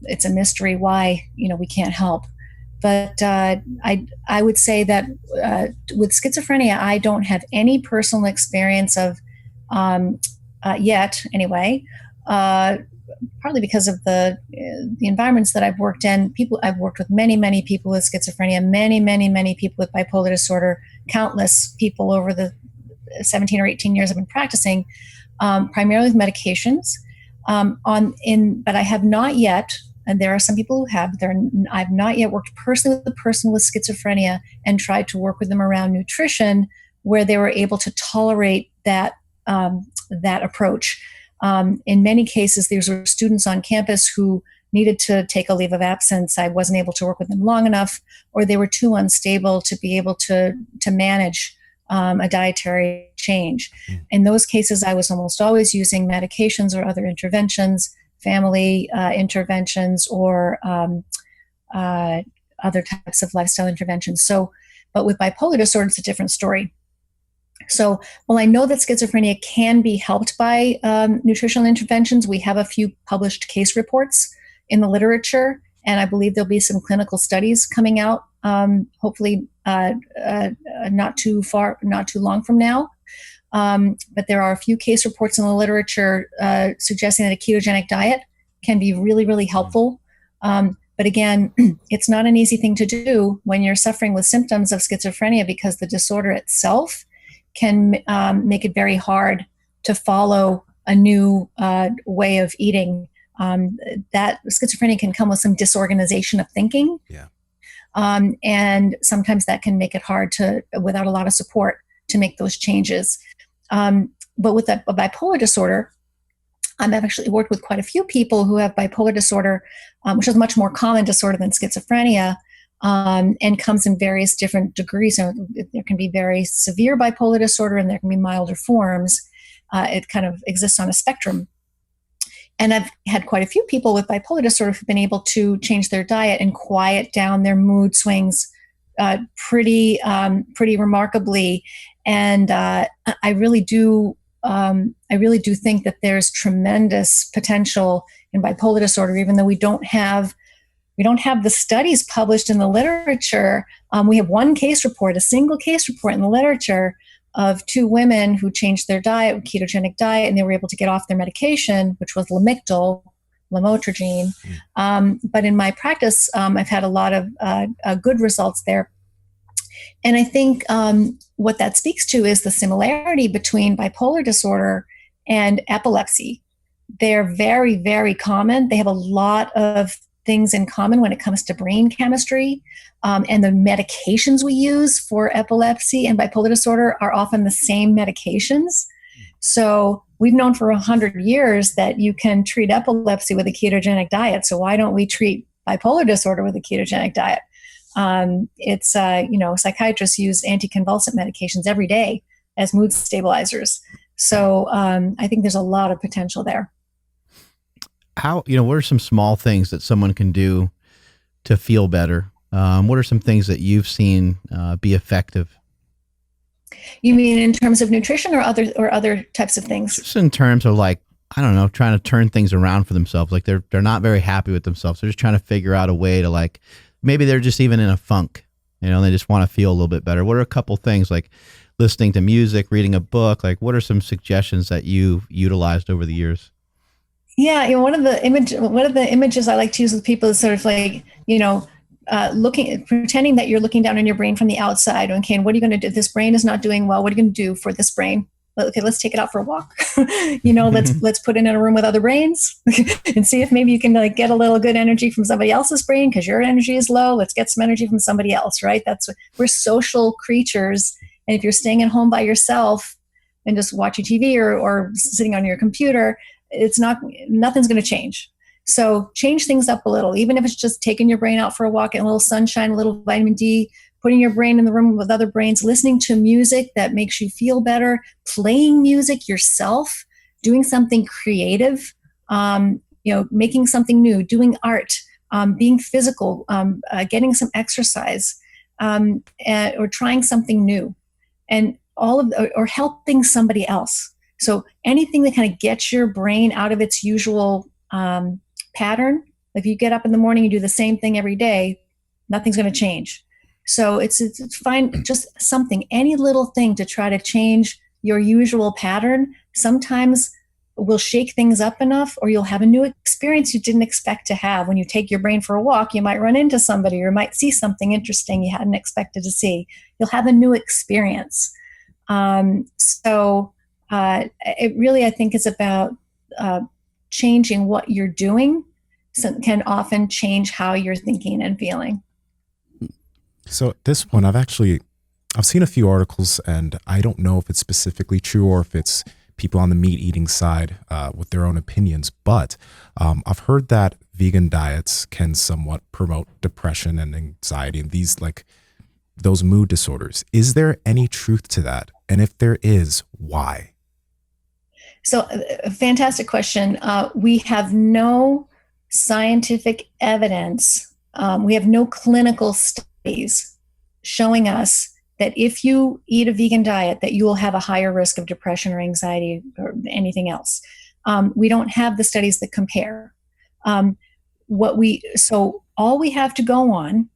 it's a mystery why, we can't help. But I would say that with schizophrenia, I don't have any personal experience of yet, anyway. Partly because of the environments that I've worked in. I've worked with many people with schizophrenia, many people with bipolar disorder, countless people over the 17 or 18 years I've been practicing, primarily with medications. But I have not yet. And there are some people who have. I've not yet worked personally with a person with schizophrenia and tried to work with them around nutrition, where they were able to tolerate that approach. In many cases, these were students on campus who needed to take a leave of absence. I wasn't able to work with them long enough, or they were too unstable to be able to manage a dietary change. In those cases, I was almost always using medications or other interventions, family interventions, or other types of lifestyle interventions. But with bipolar disorder, it's a different story. So, I know that schizophrenia can be helped by nutritional interventions. We have a few published case reports in the literature, and I believe there'll be some clinical studies coming out, hopefully not too long from now. But there are a few case reports in the literature suggesting that a ketogenic diet can be really, really helpful. But again, it's not an easy thing to do when you're suffering with symptoms of schizophrenia, because the disorder itself can make it very hard to follow a new way of eating. That schizophrenia can come with some disorganization of thinking. Yeah. And sometimes that can make it hard without a lot of support, to make those changes. But with a bipolar disorder, I've actually worked with quite a few people who have bipolar disorder, which is a much more common disorder than schizophrenia, and comes in various different degrees. So there can be very severe bipolar disorder, and there can be milder forms. It kind of exists on a spectrum. And I've had quite a few people with bipolar disorder who've been able to change their diet and quiet down their mood swings pretty remarkably. And I really do think that there's tremendous potential in bipolar disorder, even though we don't have the studies published in the literature. We have one case report, a single case report in the literature of two women who changed their diet, ketogenic diet, and they were able to get off their medication, which was Lamictal, lamotrigine. But in my practice, I've had a lot of good results there. And I think what that speaks to is the similarity between bipolar disorder and epilepsy. They're very, very common. They have a lot of things in common when it comes to brain chemistry. And the medications we use for epilepsy and bipolar disorder are often the same medications. So we've known for 100 years that you can treat epilepsy with a ketogenic diet. So why don't we treat bipolar disorder with a ketogenic diet? Psychiatrists use anticonvulsant medications every day as mood stabilizers. So I think there's a lot of potential there. What are some small things that someone can do to feel better? What are some things that you've seen be effective? You mean in terms of nutrition or other types of things? Just in terms of trying to turn things around for themselves. Like they're not very happy with themselves. They're just trying to figure out a way to maybe they're just even in a funk, they just want to feel a little bit better. What are a couple things like listening to music, reading a book? Like what are some suggestions that you've utilized over the years? Yeah, one of the images I like to use with people is sort of pretending that you're looking down on your brain from the outside. Okay, and what are you going to do? This brain is not doing well. What are you going to do for this brain? Okay, let's take it out for a walk. Let's put it in a room with other brains and see if maybe you can get a little good energy from somebody else's brain because your energy is low. Let's get some energy from somebody else, right? We're social creatures, and if you're staying at home by yourself and just watching TV or sitting on your computer, nothing's going to change. So change things up a little, even if it's just taking your brain out for a walk in a little sunshine, a little vitamin D, putting your brain in the room with other brains, listening to music that makes you feel better, playing music yourself, doing something creative, making something new, doing art, being physical, getting some exercise, or trying something new, and or helping somebody else. So anything that kind of gets your brain out of its usual pattern. If you get up in the morning and do the same thing every day, nothing's going to change. So it's find just something, any little thing to try to change your usual pattern. Sometimes will shake things up enough, or you'll have a new experience you didn't expect to have. When you take your brain for a walk, you might run into somebody or might see something interesting you hadn't expected to see. You'll have a new experience. It really, I think, is about changing what you're doing. So it can often change how you're thinking and feeling. So at this point, I've seen a few articles, and I don't know if it's specifically true or if it's people on the meat eating side with their own opinions, but I've heard that vegan diets can somewhat promote depression and anxiety and those mood disorders. Is there any truth to that? And if there is, why? So a fantastic question. We have no scientific evidence. We have no clinical studies showing us that if you eat a vegan diet, that you will have a higher risk of depression or anxiety or anything else. We don't have the studies that compare. So all we have to go on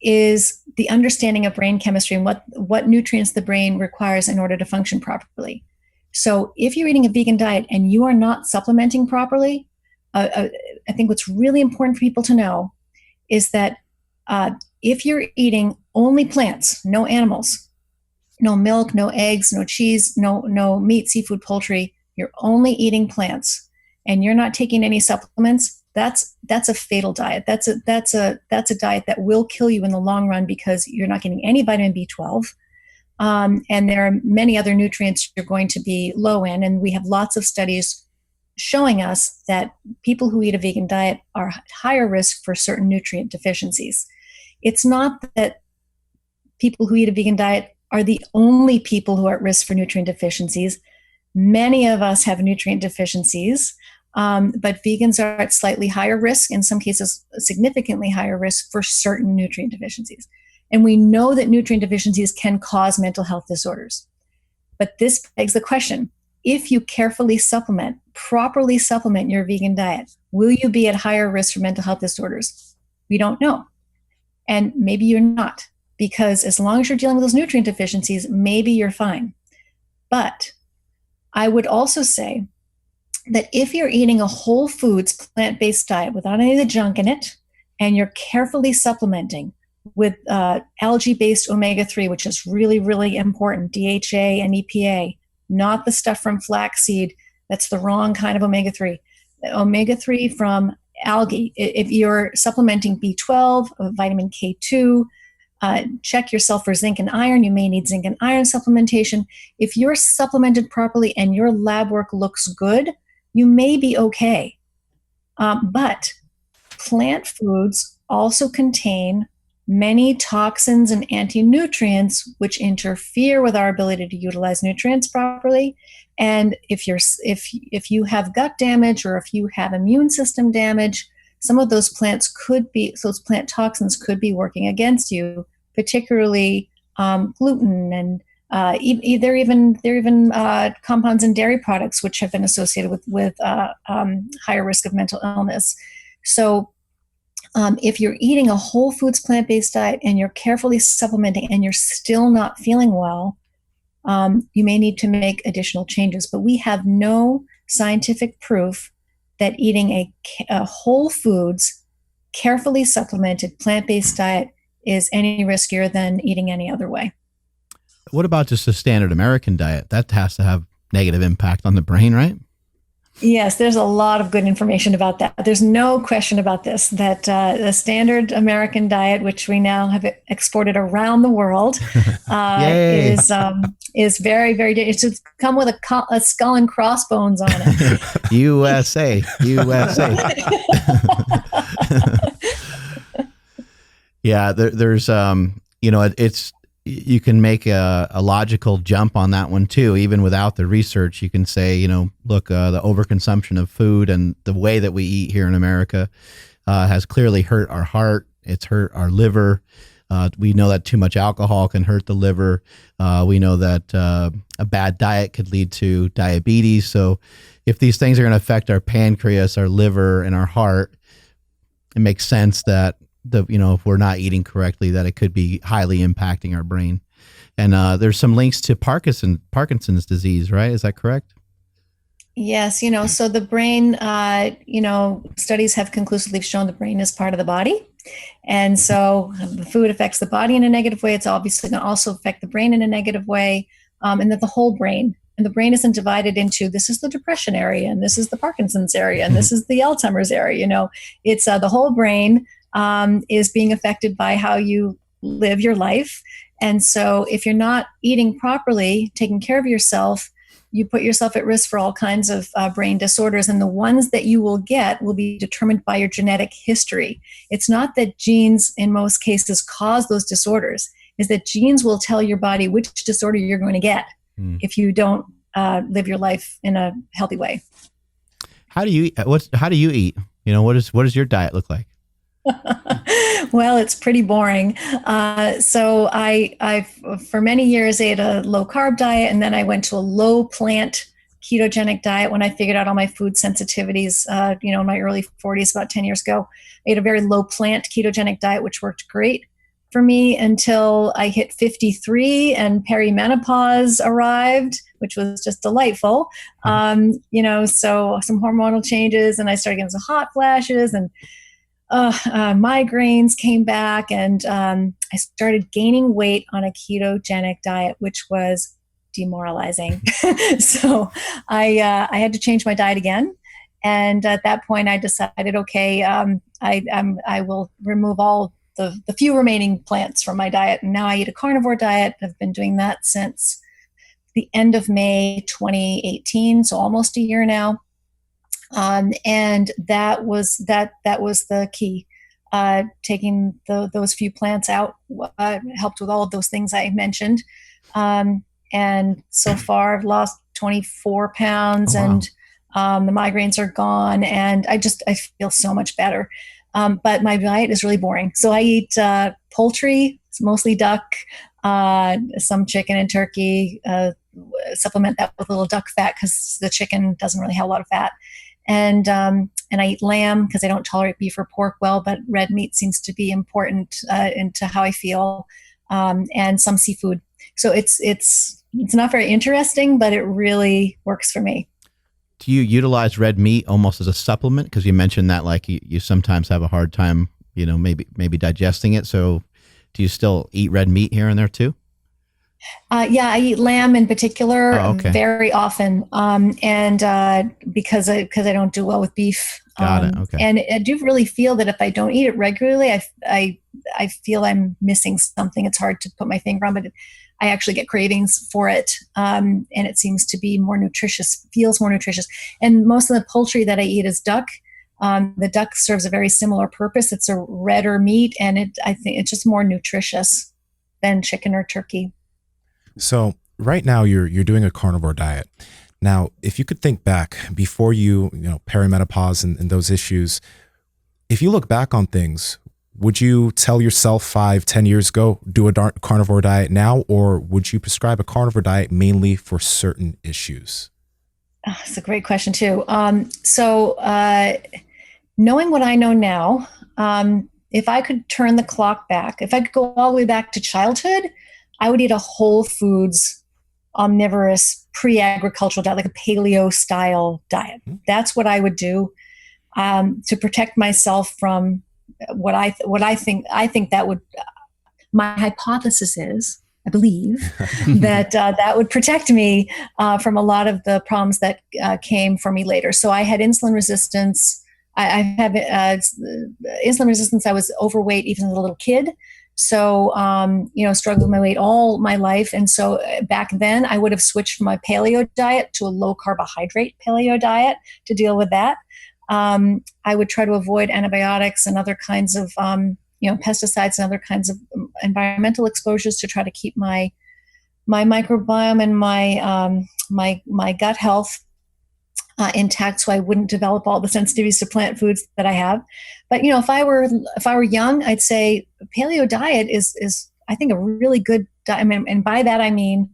is the understanding of brain chemistry and what nutrients the brain requires in order to function properly. So if you're eating a vegan diet and you are not supplementing properly, I think what's really important for people to know is that if you're eating only plants, no animals, no milk, no eggs, no cheese, no meat, seafood, poultry, you're only eating plants and you're not taking any supplements, that's a fatal diet. That's a diet that will kill you in the long run because you're not getting any vitamin B12. And there are many other nutrients you're going to be low in. And we have lots of studies showing us that people who eat a vegan diet are at higher risk for certain nutrient deficiencies. It's not that people who eat a vegan diet are the only people who are at risk for nutrient deficiencies. Many of us have nutrient deficiencies, but vegans are at slightly higher risk, in some cases significantly higher risk for certain nutrient deficiencies. And we know that nutrient deficiencies can cause mental health disorders. But this begs the question, if you properly supplement your vegan diet, will you be at higher risk for mental health disorders? We don't know. And maybe you're not, because as long as you're dealing with those nutrient deficiencies, maybe you're fine. But I would also say that if you're eating a whole foods plant-based diet without any of the junk in it, and you're carefully supplementing with algae-based omega-3, which is really, really important, DHA and EPA, not the stuff from flaxseed. That's the wrong kind of omega-3. Omega-3 from algae. If you're supplementing B12, vitamin K2, check yourself for zinc and iron. You may need zinc and iron supplementation. If you're supplemented properly and your lab work looks good, you may be okay. But plant foods also contain many toxins and anti-nutrients which interfere with our ability to utilize nutrients properly. And if you have gut damage, or if you have immune system damage, some of those plant toxins could be working against you, particularly gluten, and there are even compounds in dairy products which have been associated with higher risk of mental illness. So if you're eating a whole foods plant-based diet and you're carefully supplementing and you're still not feeling well, you may need to make additional changes. But we have no scientific proof that eating a whole foods, carefully supplemented plant-based diet is any riskier than eating any other way. What about just a standard American diet? That has to have negative impact on the brain, right? Yes, there's a lot of good information about that. There's no question about this, that the standard American diet, which we now have exported around the world, is very, very dangerous. It's come with a skull and crossbones on it. USA. Yeah, there's, it's, you can make a logical jump on that one too. Even without the research, you can say, look, the overconsumption of food and the way that we eat here in America has clearly hurt our heart. It's hurt our liver. We know that too much alcohol can hurt the liver. We know that a bad diet could lead to diabetes. So if these things are going to affect our pancreas, our liver, and our heart, it makes sense that if we're not eating correctly, that it could be highly impacting our brain. And there's some links to Parkinson's disease, right? Is that correct? Yes. So the brain, studies have conclusively shown the brain is part of the body. And so the food affects the body in a negative way. It's obviously going to also affect the brain in a negative way. And that the whole brain, and the brain isn't divided into, this is the depression area, and this is the Parkinson's area, and this is the Alzheimer's area. It's the whole brain is being affected by how you live your life. And so if you're not eating properly, taking care of yourself, you put yourself at risk for all kinds of brain disorders. And the ones that you will get will be determined by your genetic history. It's not that genes in most cases cause those disorders. It's that genes will tell your body which disorder you're going to get if you don't live your life in a healthy way. How do you eat? What does your diet look like? Well, it's pretty boring. So I for many years ate a low carb diet, and then I went to a low plant ketogenic diet when I figured out all my food sensitivities, in my early 40s, about 10 years ago. I ate a very low plant ketogenic diet, which worked great for me until I hit 53 and perimenopause arrived, which was just delightful. So some hormonal changes, and I started getting some hot flashes, and migraines came back, and I started gaining weight on a ketogenic diet, which was demoralizing. So I had to change my diet again. And at that point I decided, okay, I will remove all the few remaining plants from my diet. And now I eat a carnivore diet. I've been doing that since the end of May 2018. So almost a year now. And that was the key. Taking those few plants out helped with all of those things I mentioned. And so far I've lost 24 pounds. Oh, wow. And the migraines are gone, and I feel so much better. But my diet is really boring. So I eat poultry, it's mostly duck, some chicken and turkey, supplement that with a little duck fat because the chicken doesn't really have a lot of fat. And I eat lamb because I don't tolerate beef or pork well, but red meat seems to be important into how I feel, and some seafood. So it's not very interesting, but it really works for me. do you utilize red meat almost as a supplement? Because you mentioned that like you sometimes have a hard time, maybe digesting it. So do you still eat red meat here and there too? Yeah, I eat lamb in particular Okay. very often, and because I don't do well with beef. Got it. Okay. And I do really feel that if I don't eat it regularly, I feel I'm missing something. It's hard to put my finger on, but I actually get cravings for it, and it seems to be more nutritious, feels more nutritious. And most of the poultry that I eat is duck. The duck serves a very similar purpose. It's a redder meat, and I think it's just more nutritious than chicken or turkey. So right now you're doing a carnivore diet. Now, if you could think back before perimenopause and those issues, if you look back on things, would you tell yourself 5-10 years ago, do a carnivore diet now, or would you prescribe a carnivore diet mainly for certain issues? Oh, that's a great question too. Knowing what I know now, if I could turn the clock back, if I could go all the way back to childhood, I would eat a whole foods, omnivorous, pre-agricultural diet, like a paleo style diet. That's what I would do to protect myself from what I think. I think that would. My hypothesis is, I believe, that that would protect me from a lot of the problems that came for me later. So I had insulin resistance. I have insulin resistance. I was overweight even as a little kid. So, struggled with my weight all my life. And so back then I would have switched from my paleo diet to a low carbohydrate paleo diet to deal with that. I would try to avoid antibiotics and other kinds of, pesticides and other kinds of environmental exposures to try to keep my microbiome and my gut health intact, so I wouldn't develop all the sensitivities to plant foods that I have. But if I were young, I'd say paleo diet is I think a really good diet. And by that I mean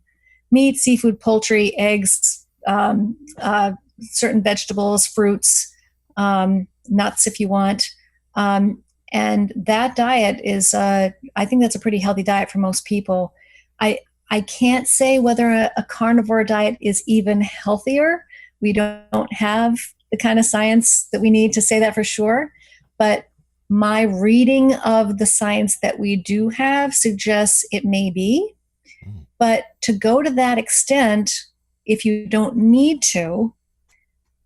meat, seafood, poultry, eggs, certain vegetables, fruits, nuts if you want. And that diet is I think that's a pretty healthy diet for most people. I can't say whether a carnivore diet is even healthier. We don't have the kind of science that we need to say that for sure. But my reading of the science that we do have suggests it may be. But to go to that extent, if you don't need to,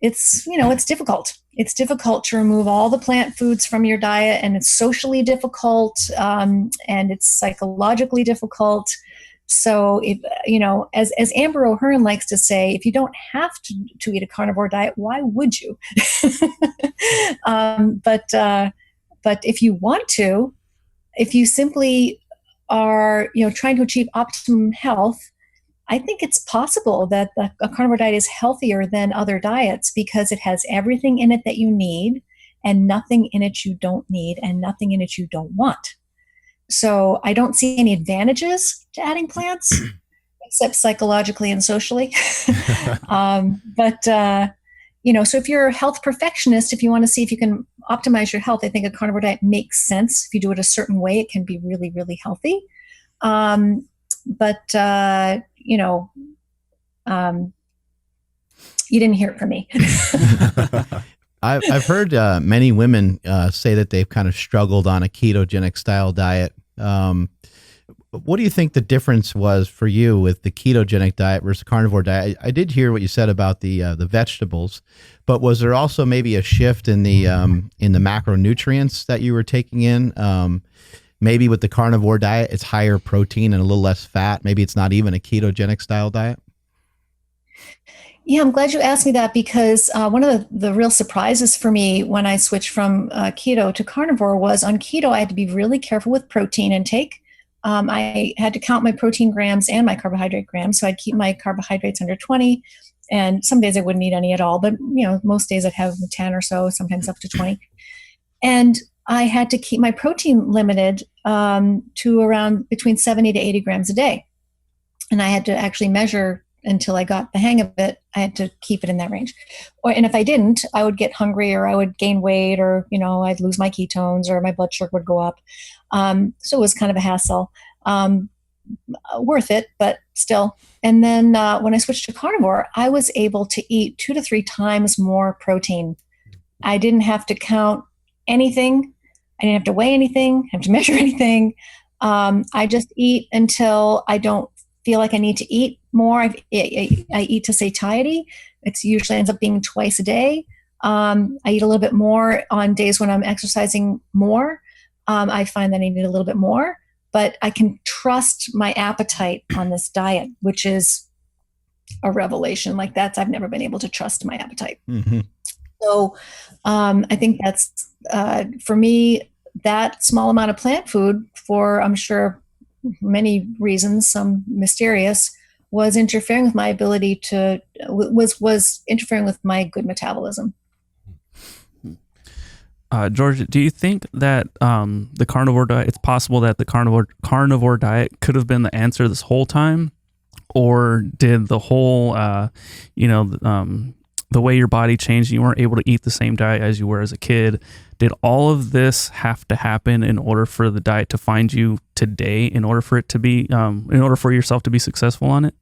it's difficult. It's difficult to remove all the plant foods from your diet, and it's socially difficult, and it's psychologically difficult. So if, as Amber O'Hearn likes to say, if you don't have to eat a carnivore diet, why would you? But if you want to, if you simply are, trying to achieve optimum health, I think it's possible that a carnivore diet is healthier than other diets because it has everything in it that you need and nothing in it you don't need and nothing in it you don't want. So I don't see any advantages to adding plants, except psychologically and socially. So if you're a health perfectionist, if you want to see if you can optimize your health, I think a carnivore diet makes sense. If you do it a certain way, it can be really, really healthy. You didn't hear it from me. I've heard many women say that they've kind of struggled on a ketogenic style diet. What do you think the difference was for you with the ketogenic diet versus carnivore diet? I did hear what you said about the vegetables, but was there also maybe a shift in the macronutrients that you were taking in? Maybe with the carnivore diet, it's higher protein and a little less fat. Maybe it's not even a ketogenic style diet. Yeah, I'm glad you asked me that because one of the real surprises for me when I switched from keto to carnivore was on keto, I had to be really careful with protein intake. I had to count my protein grams and my carbohydrate grams. So I'd keep my carbohydrates under 20. And some days I wouldn't eat any at all. But, most days I'd have 10 or so, sometimes up to 20. And I had to keep my protein limited to around between 70 to 80 grams a day. And I had to actually measure until I got the hang of it. I had to keep it in that range. And if I didn't, I would get hungry or I would gain weight or, I'd lose my ketones or my blood sugar would go up. So it was kind of a hassle. worth it, but still. And then when I switched to carnivore, I was able to eat 2 to 3 times more protein. I didn't have to count anything. I didn't have to weigh anything. I didn't have to measure anything. I just eat until I don't feel like I need to eat more. I eat to satiety. It's usually ends up being twice a day. I eat a little bit more on days when I'm exercising more. I find that I need a little bit more, but I can trust my appetite on this diet, which is a revelation. Like I've never been able to trust my appetite. Mm-hmm. So I think that's, for me, that small amount of plant food for, I'm sure, many reasons, some mysterious, was interfering with my ability to, was interfering with my good metabolism. George, do you think that the carnivore diet, it's possible that the carnivore diet could have been the answer this whole time? Or did the whole, the way your body changed, you weren't able to eat the same diet as you were as a kid? Did all of this have to happen in order for the diet to find you today, in order for it to be, in order for yourself to be successful on it?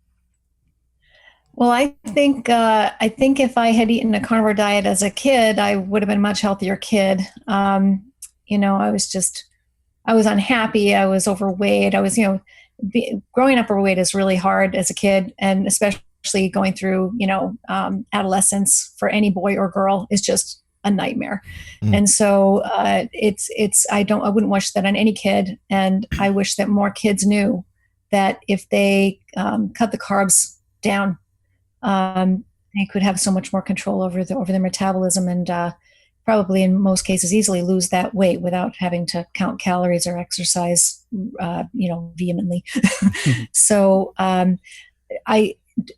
Well, I think if I had eaten a carnivore diet as a kid, I would have been a much healthier kid. I was unhappy. I was overweight. I was, growing up overweight is really hard as a kid, and especially going through, adolescence for any boy or girl is just a nightmare. And so I wouldn't wish that on any kid. And I wish that more kids knew that if they cut the carbs down, they could have so much more control over their metabolism, and probably in most cases easily lose that weight without having to count calories or exercise, vehemently. So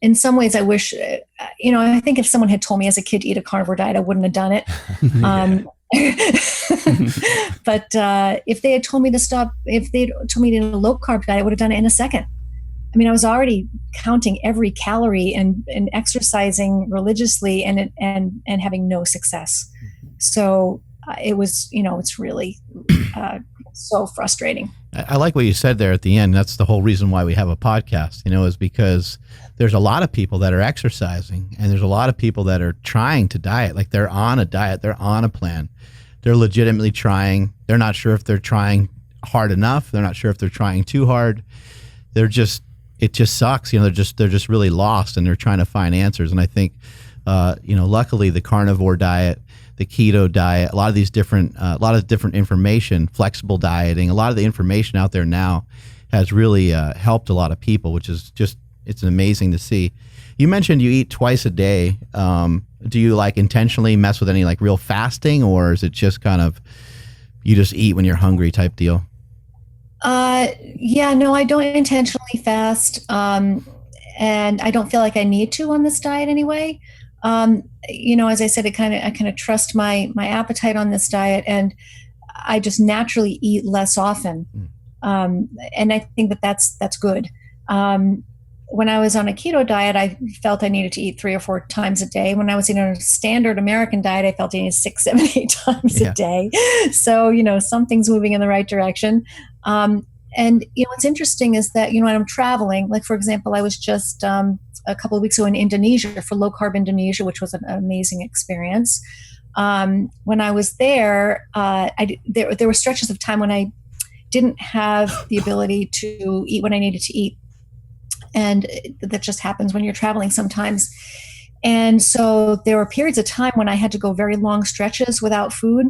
in some ways, I wish, I think if someone had told me as a kid to eat a carnivore diet, I wouldn't have done it. But if they had told me to stop, if they told me to eat a low carb diet, I would have done it in a second. I mean, I was already counting every calorie and exercising religiously and having no success. So it was, it's really so frustrating. I like what you said there at the end. That's the whole reason why we have a podcast, is because there's a lot of people that are exercising, and there's a lot of people that are trying to diet. Like, they're on a diet, they're on a plan. They're legitimately trying. They're not sure if they're trying hard enough. They're not sure if they're trying too hard. It just sucks. They're just really lost, and they're trying to find answers. And I think, luckily the carnivore diet, the keto diet, a lot of different information, flexible dieting, a lot of the information out there now has really helped a lot of people, which is it's amazing to see. You mentioned you eat twice a day. Do you intentionally mess with any real fasting, or is it just kind of, you just eat when you're hungry type deal? No, I don't intentionally fast. And I don't feel like I need to on this diet anyway. As I said, I kind of trust my appetite on this diet, and I just naturally eat less often. And I think that's good. When I was on a keto diet, I felt I needed to eat 3 or 4 times a day. When I was eating a standard American diet, I felt I needed 6, 7, 8 times a day. So, something's moving in the right direction. And what's interesting is that, when I'm traveling, like, for example, I was just a couple of weeks ago in Indonesia for low carb Indonesia, which was an amazing experience. When I was there, there were stretches of time when I didn't have the ability to eat what I needed to eat. And that just happens when you're traveling sometimes. And so there were periods of time when I had to go very long stretches without food.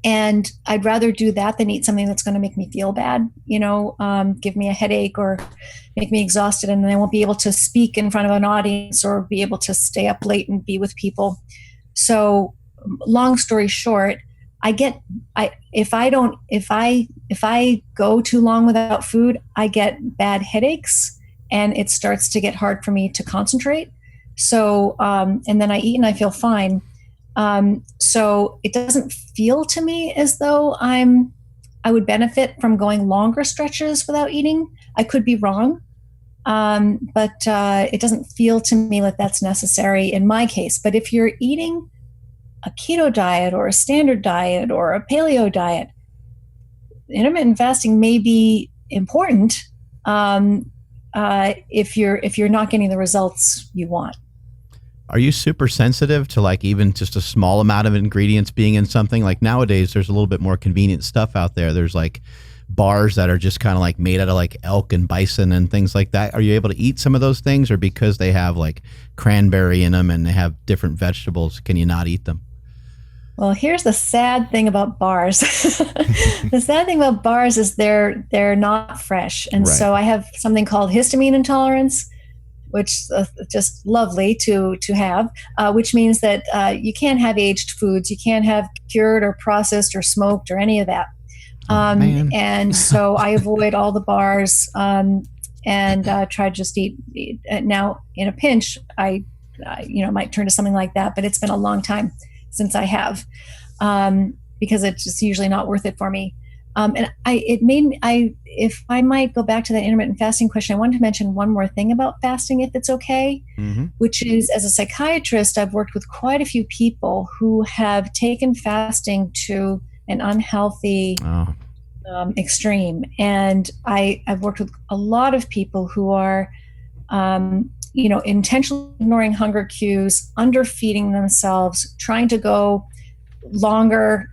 And I'd rather do that than eat something that's going to make me feel bad, give me a headache or make me exhausted, and then I won't be able to speak in front of an audience or be able to stay up late and be with people. So, long story short, if I go too long without food, I get bad headaches, and it starts to get hard for me to concentrate. So, and then I eat and I feel fine. So it doesn't feel to me as though I would benefit from going longer stretches without eating. I could be wrong. But it doesn't feel to me like that's necessary in my case. But if you're eating a keto diet or a standard diet or a paleo diet, intermittent fasting may be important, if you're not getting the results you want. Are you super sensitive to like even just a small amount of ingredients being in something? Like nowadays, there's a little bit more convenient stuff out there. There's like bars that are just kind of like made out of like elk and bison and things like that. Are you able to eat some of those things, or because they have like cranberry in them and they have different vegetables, can you not eat them? Well, here's the sad thing about bars. The sad thing about bars is they're not fresh. And Right. so I have something called histamine intolerance, which just lovely to have, which means that you can't have aged foods. You can't have cured or processed or smoked or any of that. Man. And so I avoid all the bars and try to just eat. Now, in a pinch, I might turn to something like that, but it's been a long time since I have, because it's just usually not worth it for me. If I might go back to that intermittent fasting question, I wanted to mention one more thing about fasting, if it's okay, which is, as a psychiatrist, I've worked with quite a few people who have taken fasting to an unhealthy extreme. And I've worked with a lot of people who are, intentionally ignoring hunger cues, underfeeding themselves, trying to go longer,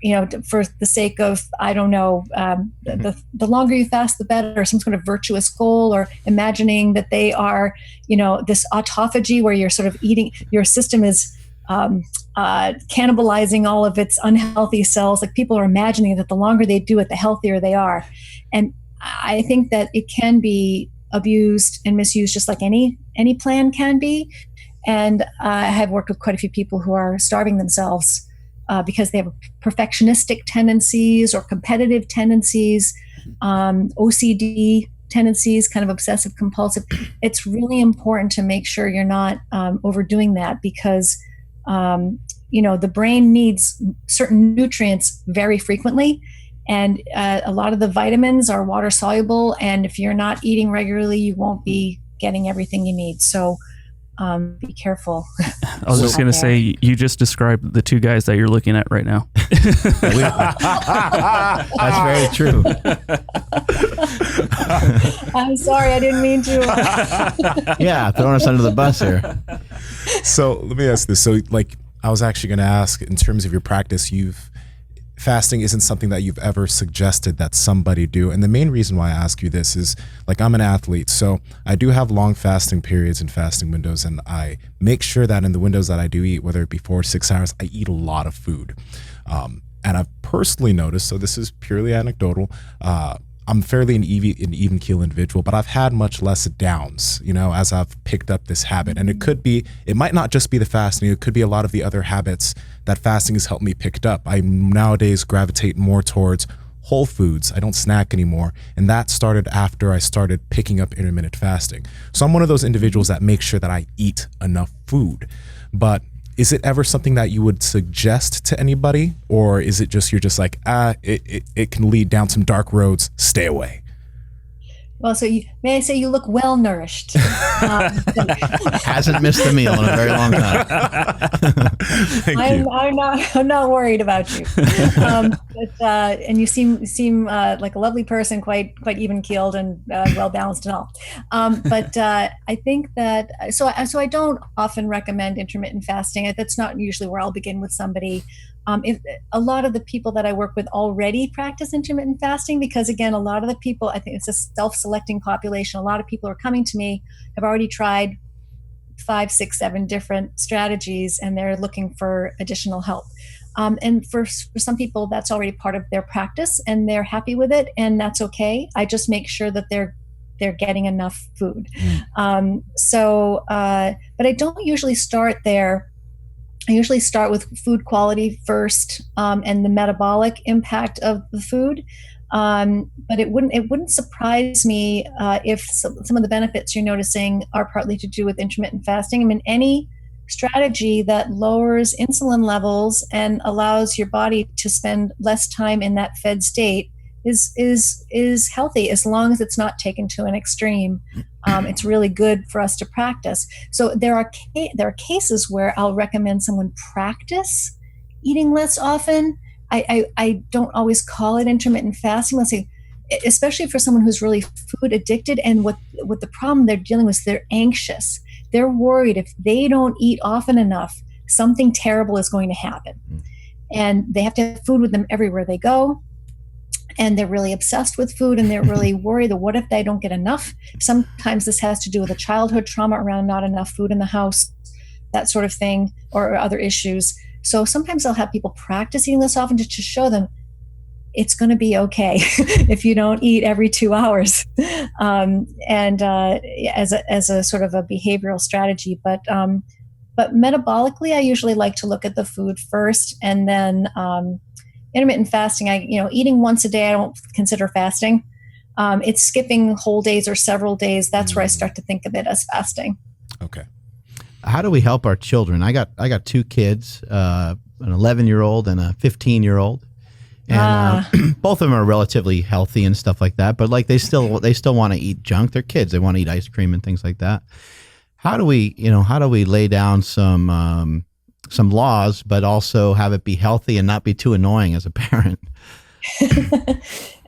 for the sake of, I don't know, the longer you fast, the better, some sort of virtuous goal, or imagining that they are, this autophagy where you're sort of eating, your system is cannibalizing all of its unhealthy cells. Like, people are imagining that the longer they do it, the healthier they are. And I think that it can be abused and misused just like any plan can be. And I have worked with quite a few people who are starving themselves because they have perfectionistic tendencies or competitive tendencies, OCD tendencies, kind of obsessive compulsive. It's really important to make sure you're not overdoing that, because the brain needs certain nutrients very frequently, and a lot of the vitamins are water soluble, and if you're not eating regularly, you won't be getting everything you need. So be careful. I was just going to say, you just described the two guys that you're looking at right now. That's very true. I'm sorry, I didn't mean to. Yeah, throwing us under the bus here. So let me ask this. So, like, I was actually going to ask, in terms of your practice, fasting isn't something that you've ever suggested that somebody do. And the main reason why I ask you this is, like, I'm an athlete, so I do have long fasting periods and fasting windows, and I make sure that in the windows that I do eat, whether it be 4 or 6 hours, I eat a lot of food. And I've personally noticed, so this is purely anecdotal, I'm fairly an even keel individual, but I've had much less downs, as I've picked up this habit. And it might not just be the fasting, it could be a lot of the other habits that fasting has helped me pick up. I nowadays gravitate more towards whole foods. I don't snack anymore. And that started after I started picking up intermittent fasting. So I'm one of those individuals that make sure that I eat enough food. But is it ever something that you would suggest to anybody? Or is it just, you're just like, it can lead down some dark roads, stay away? Well, so may I say you look well nourished. Hasn't missed a meal in a very long time. Thank you. I'm not worried about you. And you seem like a lovely person, quite even keeled and well balanced and all. But I think that so I don't often recommend intermittent fasting. That's not usually where I'll begin with somebody. If a lot of the people that I work with already practice intermittent fasting, because again, a lot of the people, I think it's a self-selecting population. A lot of people are coming to me, have already tried 5, 6, 7 different strategies, and they're looking for additional help. And for some people, that's already part of their practice, and they're happy with it, and that's okay. I just make sure that they're getting enough food. But I don't usually start there. I usually start with food quality first, and the metabolic impact of the food. But it wouldn't surprise me if some of the benefits you're noticing are partly to do with intermittent fasting. I mean, any strategy that lowers insulin levels and allows your body to spend less time in that fed state is healthy, as long as it's not taken to an extreme. It's really good for us to practice. So there are cases where I'll recommend someone practice eating less often. I don't always call it intermittent fasting. Let's say especially for someone who's really food addicted, and what the problem they're dealing with is they're anxious. They're worried if they don't eat often enough, something terrible is going to happen. And they have to have food with them everywhere they go. And they're really obsessed with food, and they're really worried that what if they don't get enough? Sometimes this has to do with a childhood trauma around not enough food in the house, that sort of thing, or other issues. So sometimes I'll have people practice eating this often just to show them it's going to be okay if you don't eat every 2 hours, and as a sort of a behavioral strategy. But metabolically, I usually like to look at the food first, and then intermittent fasting. Eating once a day, I don't consider fasting. It's skipping whole days or several days. That's where I start to think of it as fasting. Okay. How do we help our children? I got 2 kids, an 11-year-old and a 15-year-old. And both of them are relatively healthy and stuff like that, but like they still want to eat junk. They're kids. They want to eat ice cream and things like that. How do we lay down some laws, but also have it be healthy and not be too annoying as a parent?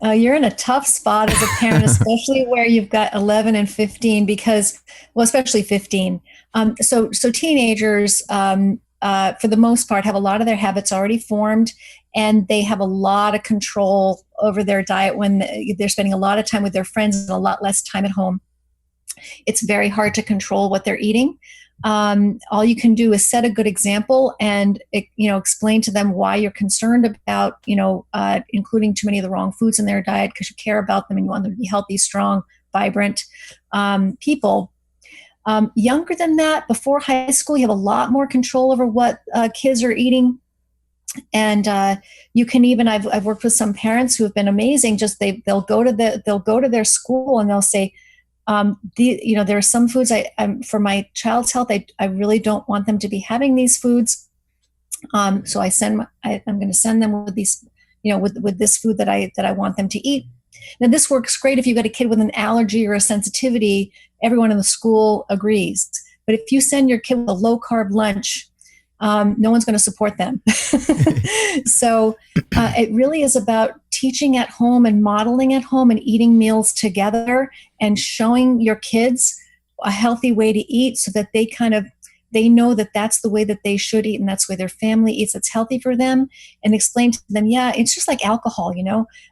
You're in a tough spot as a parent, especially where you've got 11 and 15, because, well, especially 15. So teenagers, for the most part, have a lot of their habits already formed, and they have a lot of control over their diet when they're spending a lot of time with their friends and a lot less time at home. It's very hard to control what they're eating. All you can do is set a good example and explain to them why you're concerned about including too many of the wrong foods in their diet, because you care about them and you want them to be healthy, strong, vibrant people. Younger than that, before high school, you have a lot more control over what kids are eating. And you can even, I've worked with some parents who have been amazing. Just they'll go to their school and they'll say, there are some foods for my child's health, I really don't want them to be having these foods. So I'm going to send them with these, with this food that I want them to eat. Now, this works great if you've got a kid with an allergy or a sensitivity. Everyone in the school agrees. But if you send your kid with a low-carb lunch, no one's going to support them. So it really is about teaching at home and modeling at home and eating meals together and showing your kids a healthy way to eat so that they know that that's the way that they should eat and that's the way their family eats. It's healthy for them, and explain to them, it's just like alcohol,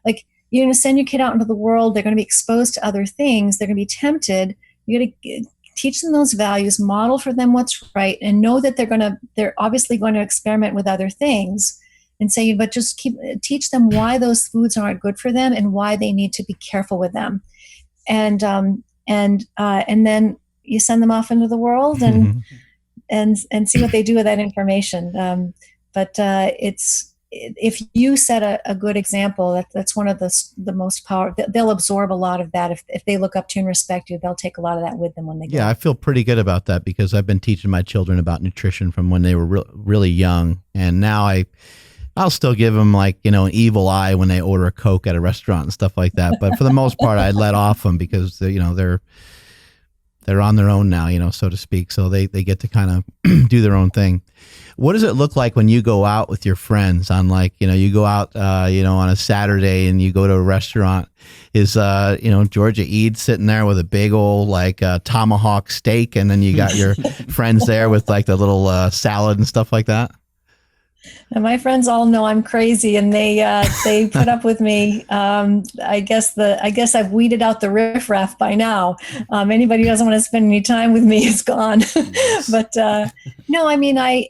like you're going to send your kid out into the world. They're going to be exposed to other things. They're going to be tempted. You got to teach them those values, model for them what's right, and know that they're obviously going to experiment with other things, and say, but just teach them why those foods aren't good for them and why they need to be careful with them. And then you send them off into the world and see what they do with that information. But if you set a good example, that's one of the most powerful. They'll absorb a lot of that. If they look up to and respect you, they'll take a lot of that with them when they go. Yeah, I feel pretty good about that because I've been teaching my children about nutrition from when they were really young, and now I'll still give them an evil eye when they order a Coke at a restaurant and stuff like that. But for the most part, I let off them because they're on their own now, so to speak. So they get to kind of do their own thing. What does it look like when you go out with your friends on you go out, on a Saturday and you go to a restaurant? Is, Georgia Eid sitting there with a big old tomahawk steak, and then you got your friends there with the little salad and stuff like that? And my friends all know I'm crazy, and they put up with me. I guess I've weeded out the riffraff by now. Anybody who doesn't want to spend any time with me is gone. But no, I mean, I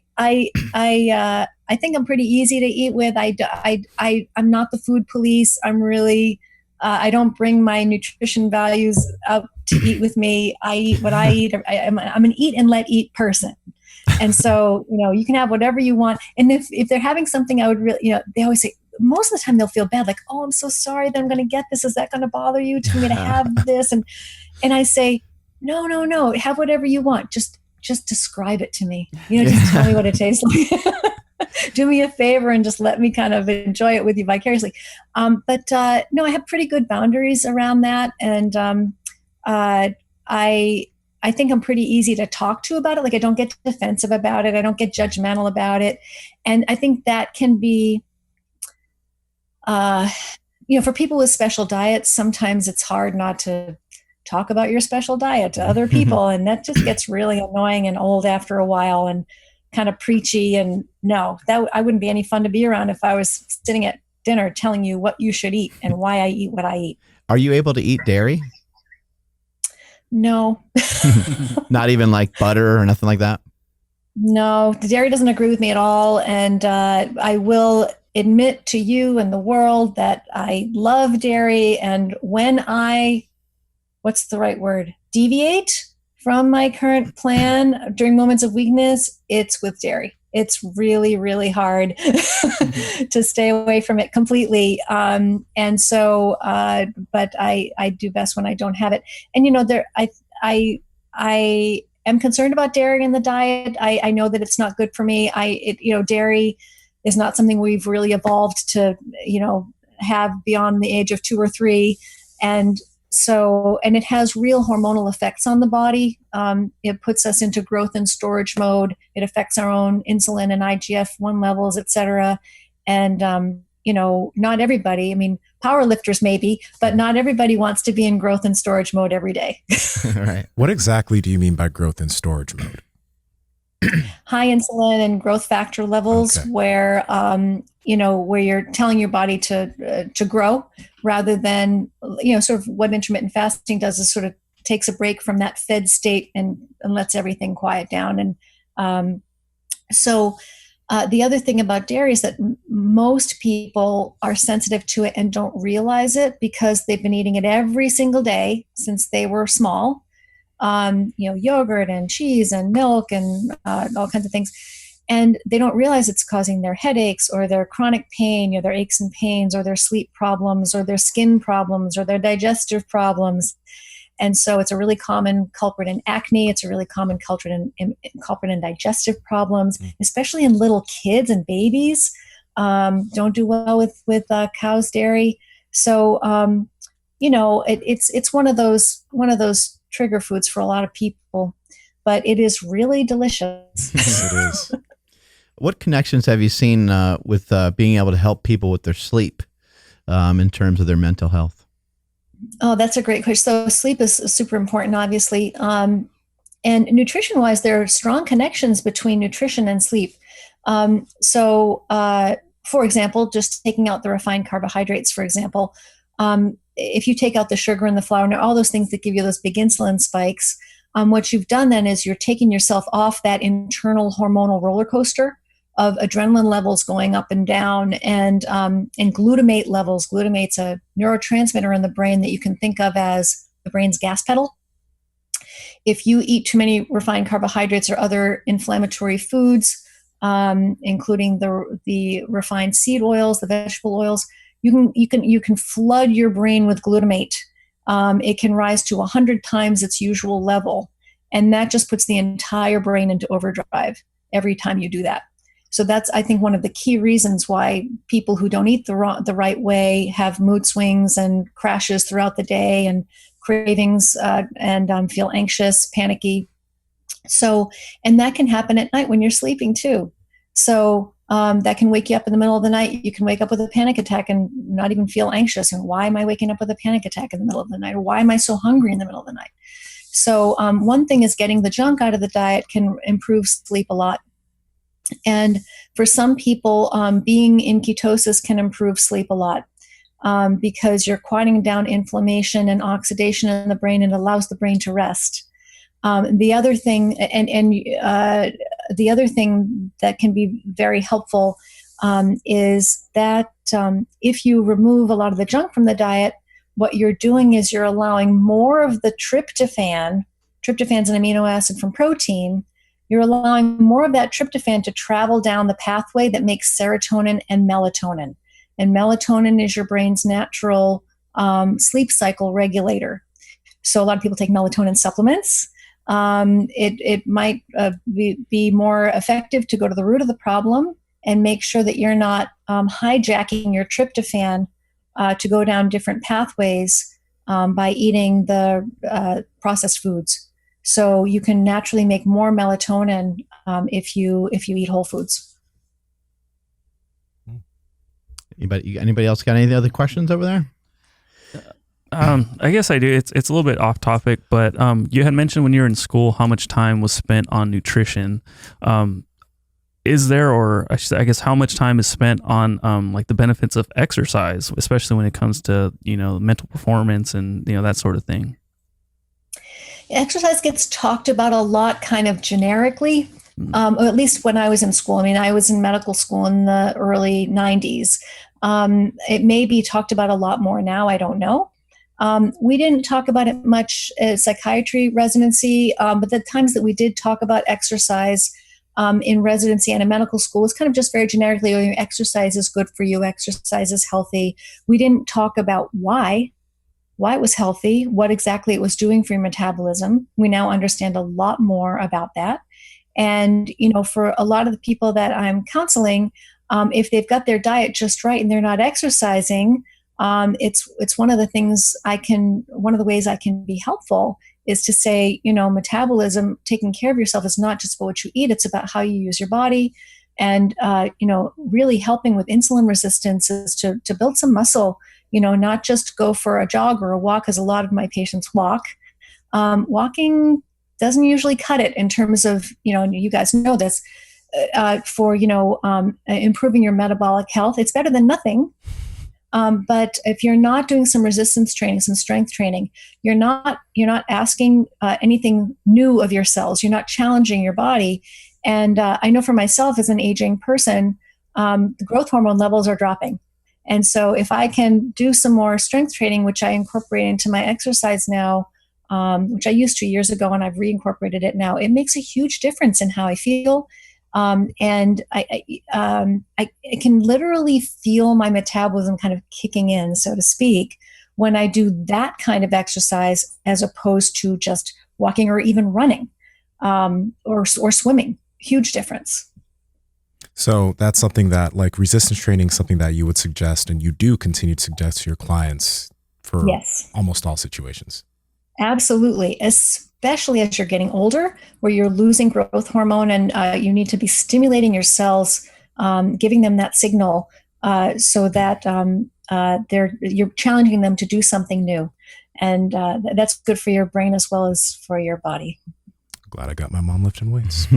think I'm pretty easy to eat with. I'm not the food police. I'm really I don't bring my nutrition values out to eat with me. I eat what I eat. I'm an eat and let eat person. And so, you can have whatever you want. And if they're having something, I would really, they always say, most of the time they'll feel bad. Like, oh, I'm so sorry that I'm going to get this. Is that going to bother you? Do you want me to have this? And I say, no, have whatever you want. Just describe it to me. Just tell me what it tastes like. Do me a favor and just let me kind of enjoy it with you vicariously. But no, I have pretty good boundaries around that. And I think I'm pretty easy to talk to about it. Like, I don't get defensive about it. I don't get judgmental about it. And I think that can be for people with special diets, sometimes it's hard not to talk about your special diet to other people. And that just gets really annoying and old after a while and kind of preachy. And no, I wouldn't be any fun to be around if I was sitting at dinner telling you what you should eat and why I eat what I eat. Are you able to eat dairy? No. Not even like butter or nothing like that? No, the dairy doesn't agree with me at all. And I will admit to you and the world that I love dairy. And when what's the right word? Deviate from my current plan during moments of weakness, it's with dairy. It's really, really hard to stay away from it completely. And so, but I do best when I don't have it. And, I am concerned about dairy in the diet. I know that it's not good for me. Dairy is not something we've really evolved to, have beyond the age of 2 or 3. And it has real hormonal effects on the body. It puts us into growth and storage mode. It affects our own insulin and IGF-1 levels, et cetera. And, not everybody, power lifters maybe, but not everybody wants to be in growth and storage mode every day. Right. What exactly do you mean by growth and storage mode? High insulin and growth factor levels, Okay. where where you're telling your body to grow rather than sort of what intermittent fasting does is sort of takes a break from that fed state and lets everything quiet down. And the other thing about dairy is that most people are sensitive to it and don't realize it because they've been eating it every single day since they were small. Yogurt and cheese and milk and all kinds of things. And they don't realize it's causing their headaches or their chronic pain or their aches and pains or their sleep problems or their skin problems or their digestive problems. And so it's a really common culprit in acne. It's a really common culprit in digestive problems, especially in little kids and babies. Don't do well with cow's dairy. So, it's one of those trigger foods for a lot of people, but it is really delicious. It is. What connections have you seen with being able to help people with their sleep in terms of their mental health? Oh, that's a great question. So sleep is super important, obviously. And nutrition-wise, there are strong connections between nutrition and sleep. For example, just taking out the refined carbohydrates, for example, if you take out the sugar and the flour and all those things that give you those big insulin spikes, what you've done then is you're taking yourself off that internal hormonal roller coaster of adrenaline levels going up and down and glutamate levels. Glutamate's a neurotransmitter in the brain that you can think of as the brain's gas pedal. If you eat too many refined carbohydrates or other inflammatory foods, including the refined seed oils, the vegetable oils, you can flood your brain with glutamate. It can rise to 100 times its usual level, and that just puts the entire brain into overdrive every time you do that. So that's, I think, one of the key reasons why people who don't eat the right way have mood swings and crashes throughout the day and cravings and feel anxious, panicky. So, and that can happen at night when you're sleeping too. So that can wake you up in the middle of the night. You can wake up with a panic attack and not even feel anxious. And why am I waking up with a panic attack in the middle of the night? Or why am I so hungry in the middle of the night? So one thing is getting the junk out of the diet can improve sleep a lot. And for some people, being in ketosis can improve sleep a lot because you're quieting down inflammation and oxidation in the brain, and allows the brain to rest. The other thing, the other thing that can be very helpful is that if you remove a lot of the junk from the diet, what you're doing is you're allowing more of the tryptophan. Tryptophan's an amino acid from protein. You're allowing more of that tryptophan to travel down the pathway that makes serotonin and melatonin. And melatonin is your brain's natural sleep cycle regulator. So a lot of people take melatonin supplements. It might be more effective to go to the root of the problem and make sure that you're not hijacking your tryptophan to go down different pathways by eating the processed foods. So you can naturally make more melatonin if you eat whole foods. Anybody else got any other questions over there? I guess I do. It's a little bit off topic, but you had mentioned when you were in school how much time was spent on nutrition. Is there, or I guess, how much time is spent on like the benefits of exercise, especially when it comes to mental performance and that sort of thing? Exercise gets talked about a lot, kind of generically. Or at least when I was in school. I mean, I was in medical school in the early 90s. It may be talked about a lot more now. I don't know. We didn't talk about it much at psychiatry residency, but the times that we did talk about exercise in residency and in medical school was kind of just very generically, exercise is good for you, exercise is healthy. We didn't talk about why it was healthy, what exactly it was doing for your metabolism. We now understand a lot more about that. And, for a lot of the people that I'm counseling, if they've got their diet just right and they're not exercising, it's one of the ways I can be helpful is to say, metabolism, taking care of yourself is not just about what you eat, it's about how you use your body. And, really helping with insulin resistance is to build some muscle, not just go for a jog or a walk, because a lot of my patients walk. Walking doesn't usually cut it in terms of, you guys know this, for, improving your metabolic health. It's better than nothing. But if you're not doing some resistance training, some strength training, you're not asking anything new of your cells. You're not challenging your body. And I know for myself as an aging person, the growth hormone levels are dropping. And so if I can do some more strength training, which I incorporate into my exercise now, which I used 2 years ago, and I've reincorporated it now, it makes a huge difference in how I feel. And I can literally feel my metabolism kind of kicking in, so to speak, when I do that kind of exercise, as opposed to just walking or even running, or swimming. Huge difference. So that's something that, like, resistance training, something that you would suggest, and you do continue to suggest to your clients for almost all situations. Absolutely, especially as you're getting older, where you're losing growth hormone, and you need to be stimulating your cells, giving them that signal, so that you're challenging them to do something new, and that's good for your brain as well as for your body. Glad I got my mom lifting weights.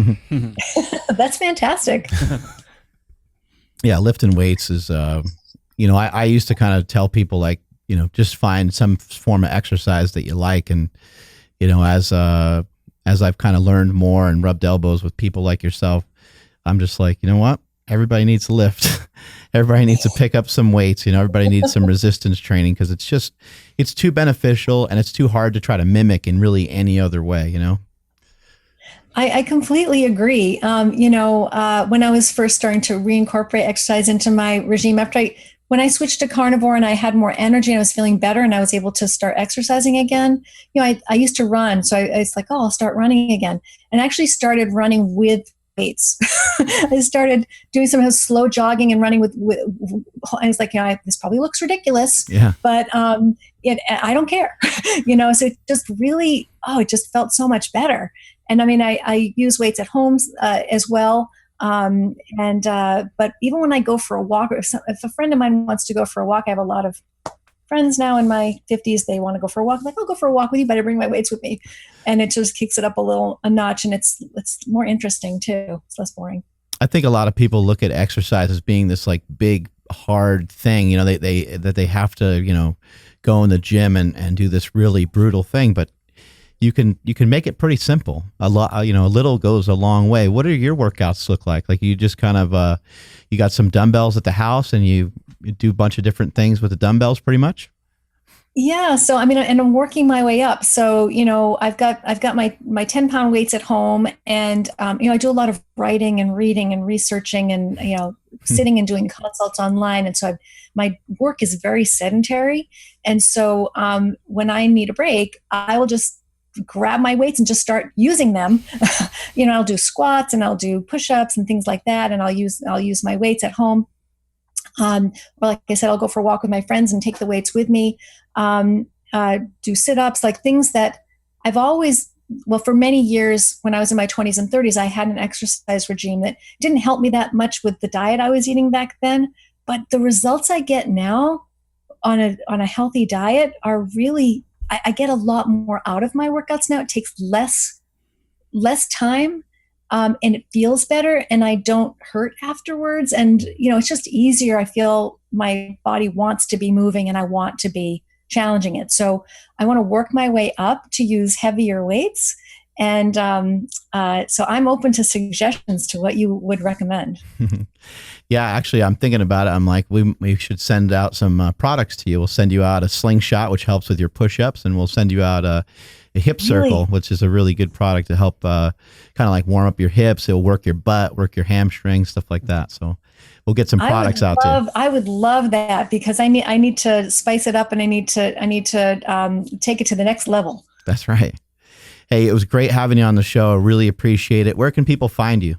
That's fantastic. Yeah, lifting weights is, I used to kind of tell people, like, just find some form of exercise that you like. And, as I've kind of learned more and rubbed elbows with people like yourself, I'm just like, you know what? Everybody needs to lift. Everybody needs to pick up some weights. Everybody needs some resistance training, because it's too beneficial, and it's too hard to try to mimic in really any other way, I completely agree. When I was first starting to reincorporate exercise into my regime, when I switched to carnivore and I had more energy and I was feeling better and I was able to start exercising again, I used to run. So I was like, I'll start running again. And I actually started running with weights. I started doing some slow jogging and running with I was like, this probably looks ridiculous, but I don't care, so it just really, it just felt so much better. And I mean, I use weights at home as well. But even when I go for a walk, or if a friend of mine wants to go for a walk, I have a lot of friends now in my 50s, they want to go for a walk. I'm like, I'll go for a walk with you, but I bring my weights with me. And it just kicks it up a notch, and it's more interesting too. It's less boring. I think a lot of people look at exercise as being this like big, hard thing, they have to, go in the gym and do this really brutal thing, but you can make it pretty simple. A little goes a long way. What do your workouts look like? Like, you just kind of, you got some dumbbells at the house and you do a bunch of different things with the dumbbells pretty much? Yeah. So, I mean, and I'm working my way up. So, I've got my 10-pound weights at home, and, I do a lot of writing and reading and researching and, sitting and doing consults online. And so my work is very sedentary. And so, when I need a break, I will just grab my weights and just start using them. I'll do squats and I'll do push-ups and things like that. And I'll use my weights at home. Or like I said, I'll go for a walk with my friends and take the weights with me. Do sit-ups, like things that I've always, for many years when I was in my 20s and 30s, I had an exercise regime that didn't help me that much with the diet I was eating back then. but the results I get now on a healthy diet are really, I get a lot more out of my workouts now. It takes less time, and it feels better, and I don't hurt afterwards. And, it's just easier. I feel my body wants to be moving, and I want to be challenging it. So I want to work my way up to use heavier weights. And so I'm open to suggestions to what you would recommend. Yeah, actually, I'm thinking about it. I'm like, we should send out some products to you. We'll send you out a slingshot, which helps with your push-ups, and we'll send you out a hip circle, which is a really good product to help kind of like warm up your hips. It'll work your butt, work your hamstrings, stuff like that. So we'll get some products out there. I would love that, because I need to spice it up, and I need to take it to the next level. That's right. Hey, it was great having you on the show. I really appreciate it. Where can people find you?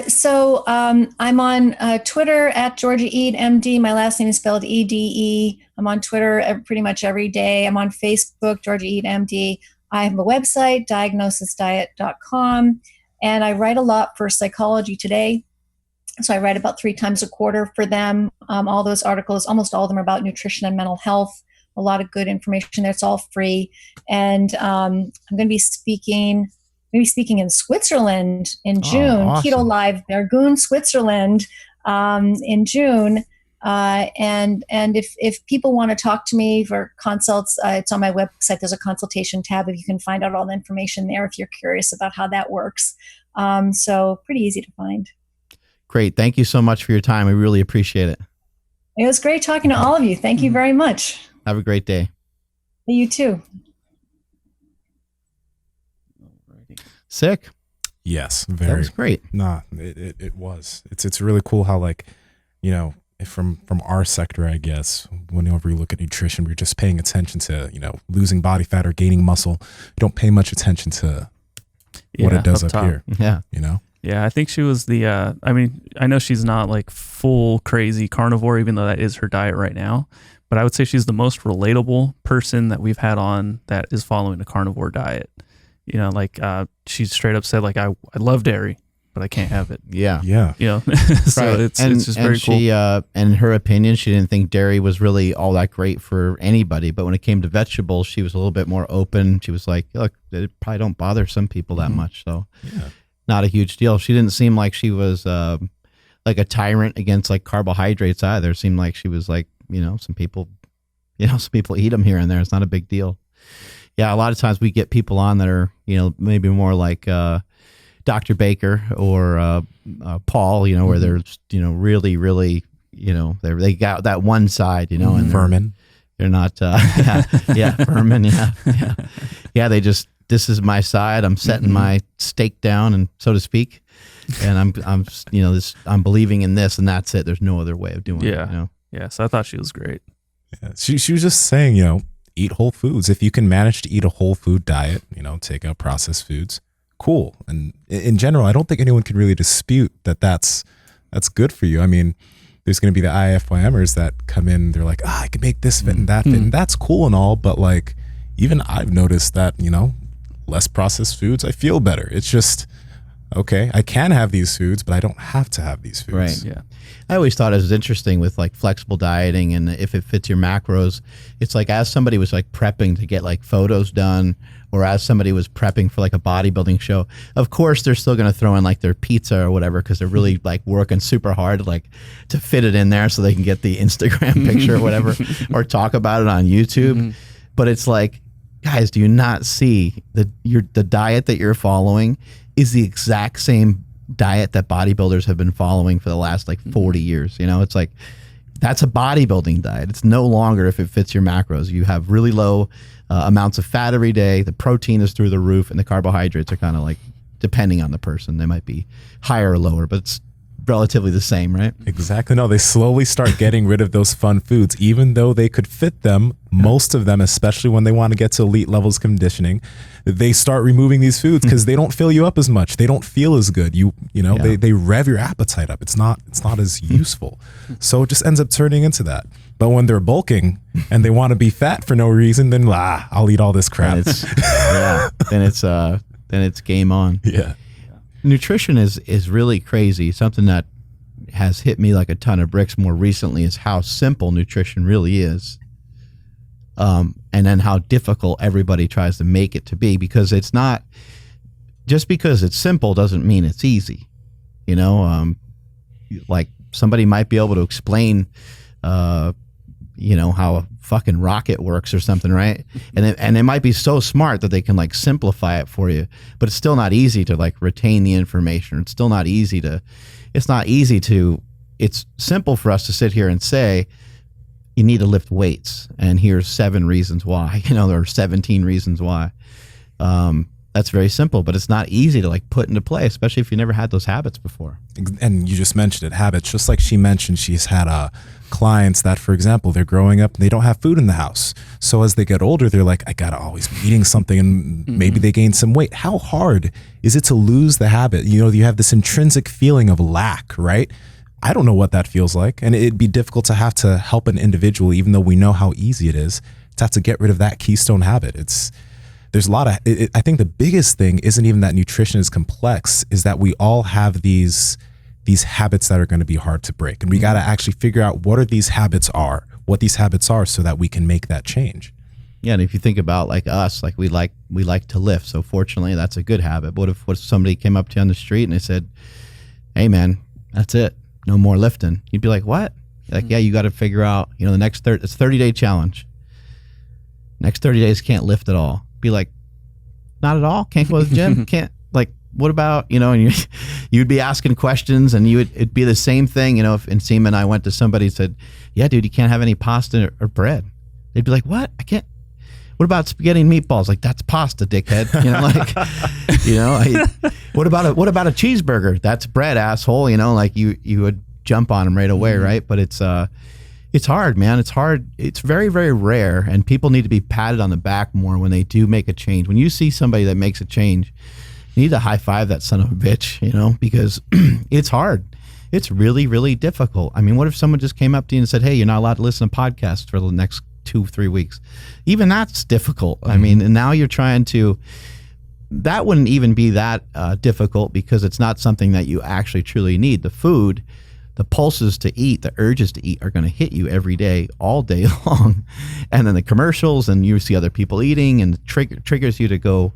So I'm on Twitter at Georgia Eid MD. My last name is spelled EDE. I'm on Twitter pretty much every day. I'm on Facebook, Georgia Eid MD. I have a website, diagnosisdiet.com, and I write a lot for Psychology Today. So I write about 3 times a quarter for them. All those articles, almost all of them are about nutrition and mental health. A lot of good information there. It's all free. And I'm going to be speaking in Switzerland in June. Awesome. Keto Live, Bergun, Switzerland, in June. And if people want to talk to me for consults, it's on my website. There's a consultation tab. If you can find out all the information there, if you're curious about how that works. So pretty easy to find. Great. Thank you so much for your time. We really appreciate it. It was great talking to all of you. Thank you very much. Have a great day. You too. Sick. Yes, very. That was great. Nah, it was. It's really cool how, like, from our sector, I guess, whenever we look at nutrition, we're just paying attention to, losing body fat or gaining muscle. We don't pay much attention to what it does up here. Yeah. Yeah, I think she was the, I know she's not like full crazy carnivore, even though that is her diet right now. But I would say she's the most relatable person that we've had on that is following a carnivore diet. She straight up said, like, I love dairy, but I can't have it. Yeah. So right. it's just very cool. She, in her opinion, she didn't think dairy was really all that great for anybody. But when it came to vegetables, she was a little bit more open. She was like, look, it probably don't bother some people that much. So not a huge deal. She didn't seem like she was like a tyrant against like carbohydrates either. It seemed like she was like, some people eat them here and there. It's not a big deal. Yeah, a lot of times we get people on that are, maybe more like Dr. Baker or Paul, where they're, really, really, they got that one side, and Vermin. They're not, vermin, yeah. They just, this is my side. I'm setting my stake down, and so to speak, and I'm believing in this, and that's it. There's no other way of doing it. Yeah. So I thought she was great. Yeah. She was just saying, eat whole foods. If you can manage to eat a whole food diet, take out processed foods, cool. And in general, I don't think anyone can really dispute that that's good for you. I mean, there's going to be the IFYMers that come in, they're like, I can make this fit and that fit, and that's cool and all, but like, even I've noticed that, less processed foods, I feel better. It's just, okay, I can have these foods, but I don't have to have these foods. Right. Yeah. I always thought it was interesting with like flexible dieting, and if it fits your macros, it's like as somebody was like prepping to get like photos done, or as somebody was prepping for like a bodybuilding show, of course they're still going to throw in like their pizza or whatever, because they're really like working super hard like to fit it in there so they can get the Instagram picture or whatever, or talk about it on YouTube. But it's like, guys, do you not see the diet that you're following is the exact same diet that bodybuilders have been following for the last like 40 years. It's like, that's a bodybuilding diet. It's no longer if it fits your macros. You have really low amounts of fat every day. The protein is through the roof, and the carbohydrates are kind of like, depending on the person, they might be higher or lower, but it's relatively the same, right? Exactly. No, they slowly start getting rid of those fun foods, even though they could fit them. Most of them, especially when they want to get to elite levels conditioning, they start removing these foods because they don't fill you up as much. They don't feel as good. They rev your appetite up. It's not as useful. So it just ends up turning into that. But when they're bulking and they want to be fat for no reason, then I'll eat all this crap. Then it's game on. Yeah. Nutrition is really crazy. Something that has hit me like a ton of bricks more recently is how simple nutrition really is. And then how difficult everybody tries to make it to be, because it's not, just because it's simple doesn't mean it's easy. You know, like somebody might be able to explain, you know, how a fucking rocket works or something, right? And they might be so smart that they can like simplify it for you, but it's still not easy to like retain the information. It's still not easy to, it's simple for us to sit here and say, you need to lift weights, and here's 7 reasons why, you know, there are 17 reasons why. That's very simple, but it's not easy to like put into play, especially if you never had those habits before. And you just mentioned it, habits. Just like she mentioned, she's had clients that, for example, they're growing up and they don't have food in the house. So as they get older, they're like, I gotta always be eating something, and maybe they gain some weight. How hard is it to lose the habit? You know, you have this intrinsic feeling of lack, right? I don't know what that feels like. And it'd be difficult to have to help an individual, even though we know how easy it is, to have to get rid of that keystone habit. There's a lot of, I think the biggest thing isn't even that nutrition is complex, is that we all have these habits that are going to be hard to break. And we got to actually figure out what these habits are so that we can make that change. Yeah. And if you think about like us, like we like to lift. So fortunately that's a good habit. But what if somebody came up to you on the street and they said, hey man, that's it, no more lifting? You'd be like, what? Like, yeah, you got to figure out, you know, the next it's 30-day challenge. Next 30 days can't lift at all. Be like, not at all? Can't go to the gym? Can't, like, what about, you know, and you'd be asking questions, and it'd be the same thing, you know, if Nsima and I went to somebody and said, yeah, dude, you can't have any pasta or bread. They'd be like, what? I can't. What about spaghetti and meatballs? Like, that's pasta, dickhead. You know, like, you know, what about a cheeseburger? That's bread, asshole. You know, like you would jump on them right away, right? But it's hard, man. It's hard. It's very, very rare, and people need to be patted on the back more when they do make a change. When you see somebody that makes a change, you need to high five that son of a bitch, you know, because it's hard. It's really, really difficult. I mean, what if someone just came up to you and said, hey, you're not allowed to listen to podcasts for the next 2-3 weeks? Even that's difficult. I mean, and now you're trying to, that wouldn't even be that difficult, because it's not something that you actually truly need. The food, the pulses to eat, the urges to eat are going to hit you every day, all day long. And then the commercials, and you see other people eating, and it triggers you to go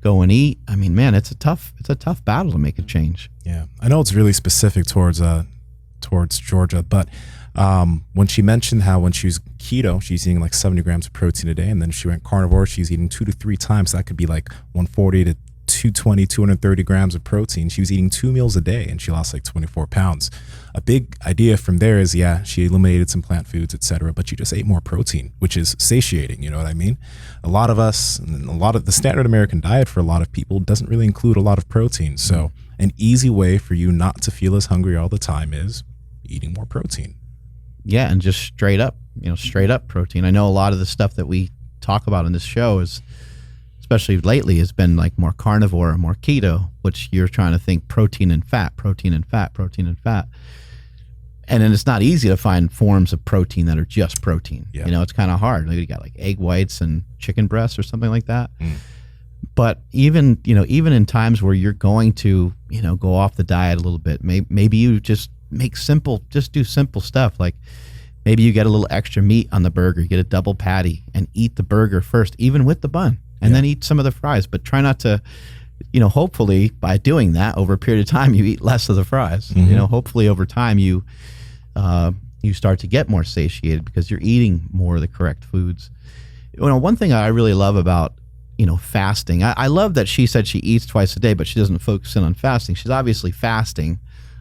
and eat. I mean, man, it's a tough battle to make a change. Yeah. I know it's really specific towards Georgia, but when she mentioned how when she was keto, she's eating like 70 grams of protein a day, and then she went carnivore, she's eating 2 to 3 times. That could be like 140 to 220, 230 grams of protein. She was eating 2 meals a day, and she lost like 24 pounds. A big idea from there is, yeah, she eliminated some plant foods, etc., but she just ate more protein, which is satiating. You know what I mean? A lot of us, and a lot of the standard American diet for a lot of people doesn't really include a lot of protein. So an easy way for you not to feel as hungry all the time is eating more protein. Yeah, and just straight up protein. I know a lot of the stuff that we talk about in this show is, especially lately, has been like more carnivore or more keto, which you're trying to think protein and fat, protein and fat, protein and fat. And then it's not easy to find forms of protein that are just protein. Yeah. You know, it's kind of hard. Like you got like egg whites and chicken breasts or something like that. But even in times where you're going to, you know, go off the diet a little bit, maybe you just do simple stuff. Like maybe you get a little extra meat on the burger, you get a double patty, and eat the burger first, even with the bun, and then eat some of the fries. But try not to, you know, hopefully by doing that over a period of time, you eat less of the fries. You know, hopefully over time you start to get more satiated because you're eating more of the correct foods. You know, one thing I really love about, you know, fasting, I love that she said she eats twice a day, but she doesn't focus in on fasting. She's obviously fasting,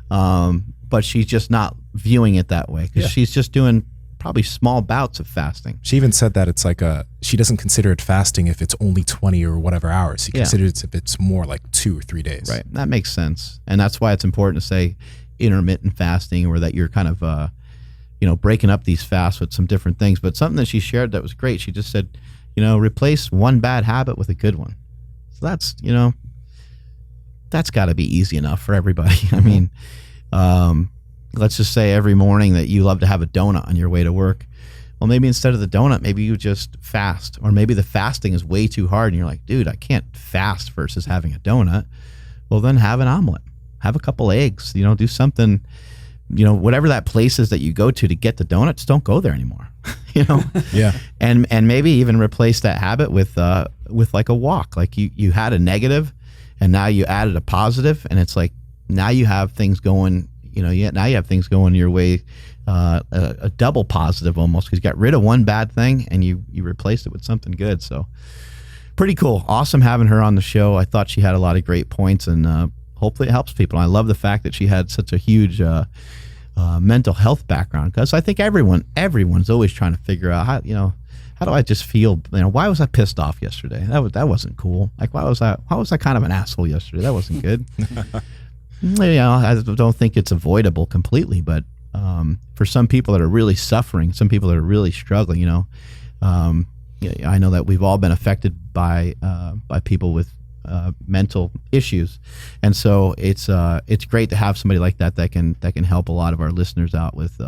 but she's just not viewing it that way, because she's just doing probably small bouts of fasting. She even said that it's like she doesn't consider it fasting if it's only 20 or whatever hours. She considers it if it's more like 2 or 3 days. Right. That makes sense. And that's why it's important to say intermittent fasting, or that you're kind of, you know, breaking up these fasts with some different things. But something that she shared that was great, she just said, you know, replace one bad habit with a good one. So that's, you know, that's got to be easy enough for everybody. I mean, let's just say every morning that you love to have a donut on your way to work. Well, maybe instead of the donut, maybe you just fast. Or maybe the fasting is way too hard and you're like, dude, I can't fast versus having a donut. Well, then have an omelet. Have a couple eggs, you know, do something whatever that place is that you go to get the donuts, don't go there anymore. Yeah. And maybe even replace that habit with like a walk. Like you had a negative, and now you added a positive, and it's like now you have things going. Now you have things going your way, a double positive almost, because you got rid of one bad thing and you replaced it with something good. So pretty cool. Awesome having her on the show. I thought she had a lot of great points, and hopefully it helps people. I love the fact that she had such a huge mental health background, because I think everyone's always trying to figure out how do I just feel, why was I pissed off yesterday? That wasn't cool. Like, why was I kind of an asshole yesterday? That wasn't good. I don't think it's avoidable completely, but for some people that are really suffering, some people that are really struggling, I know that we've all been affected by people with mental issues, and so it's great to have somebody like that can help a lot of our listeners out with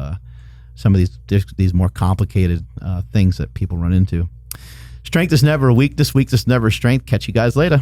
some of these more complicated things that people run into. Strength is never a weakness. Weakness is never strength. Catch you guys later.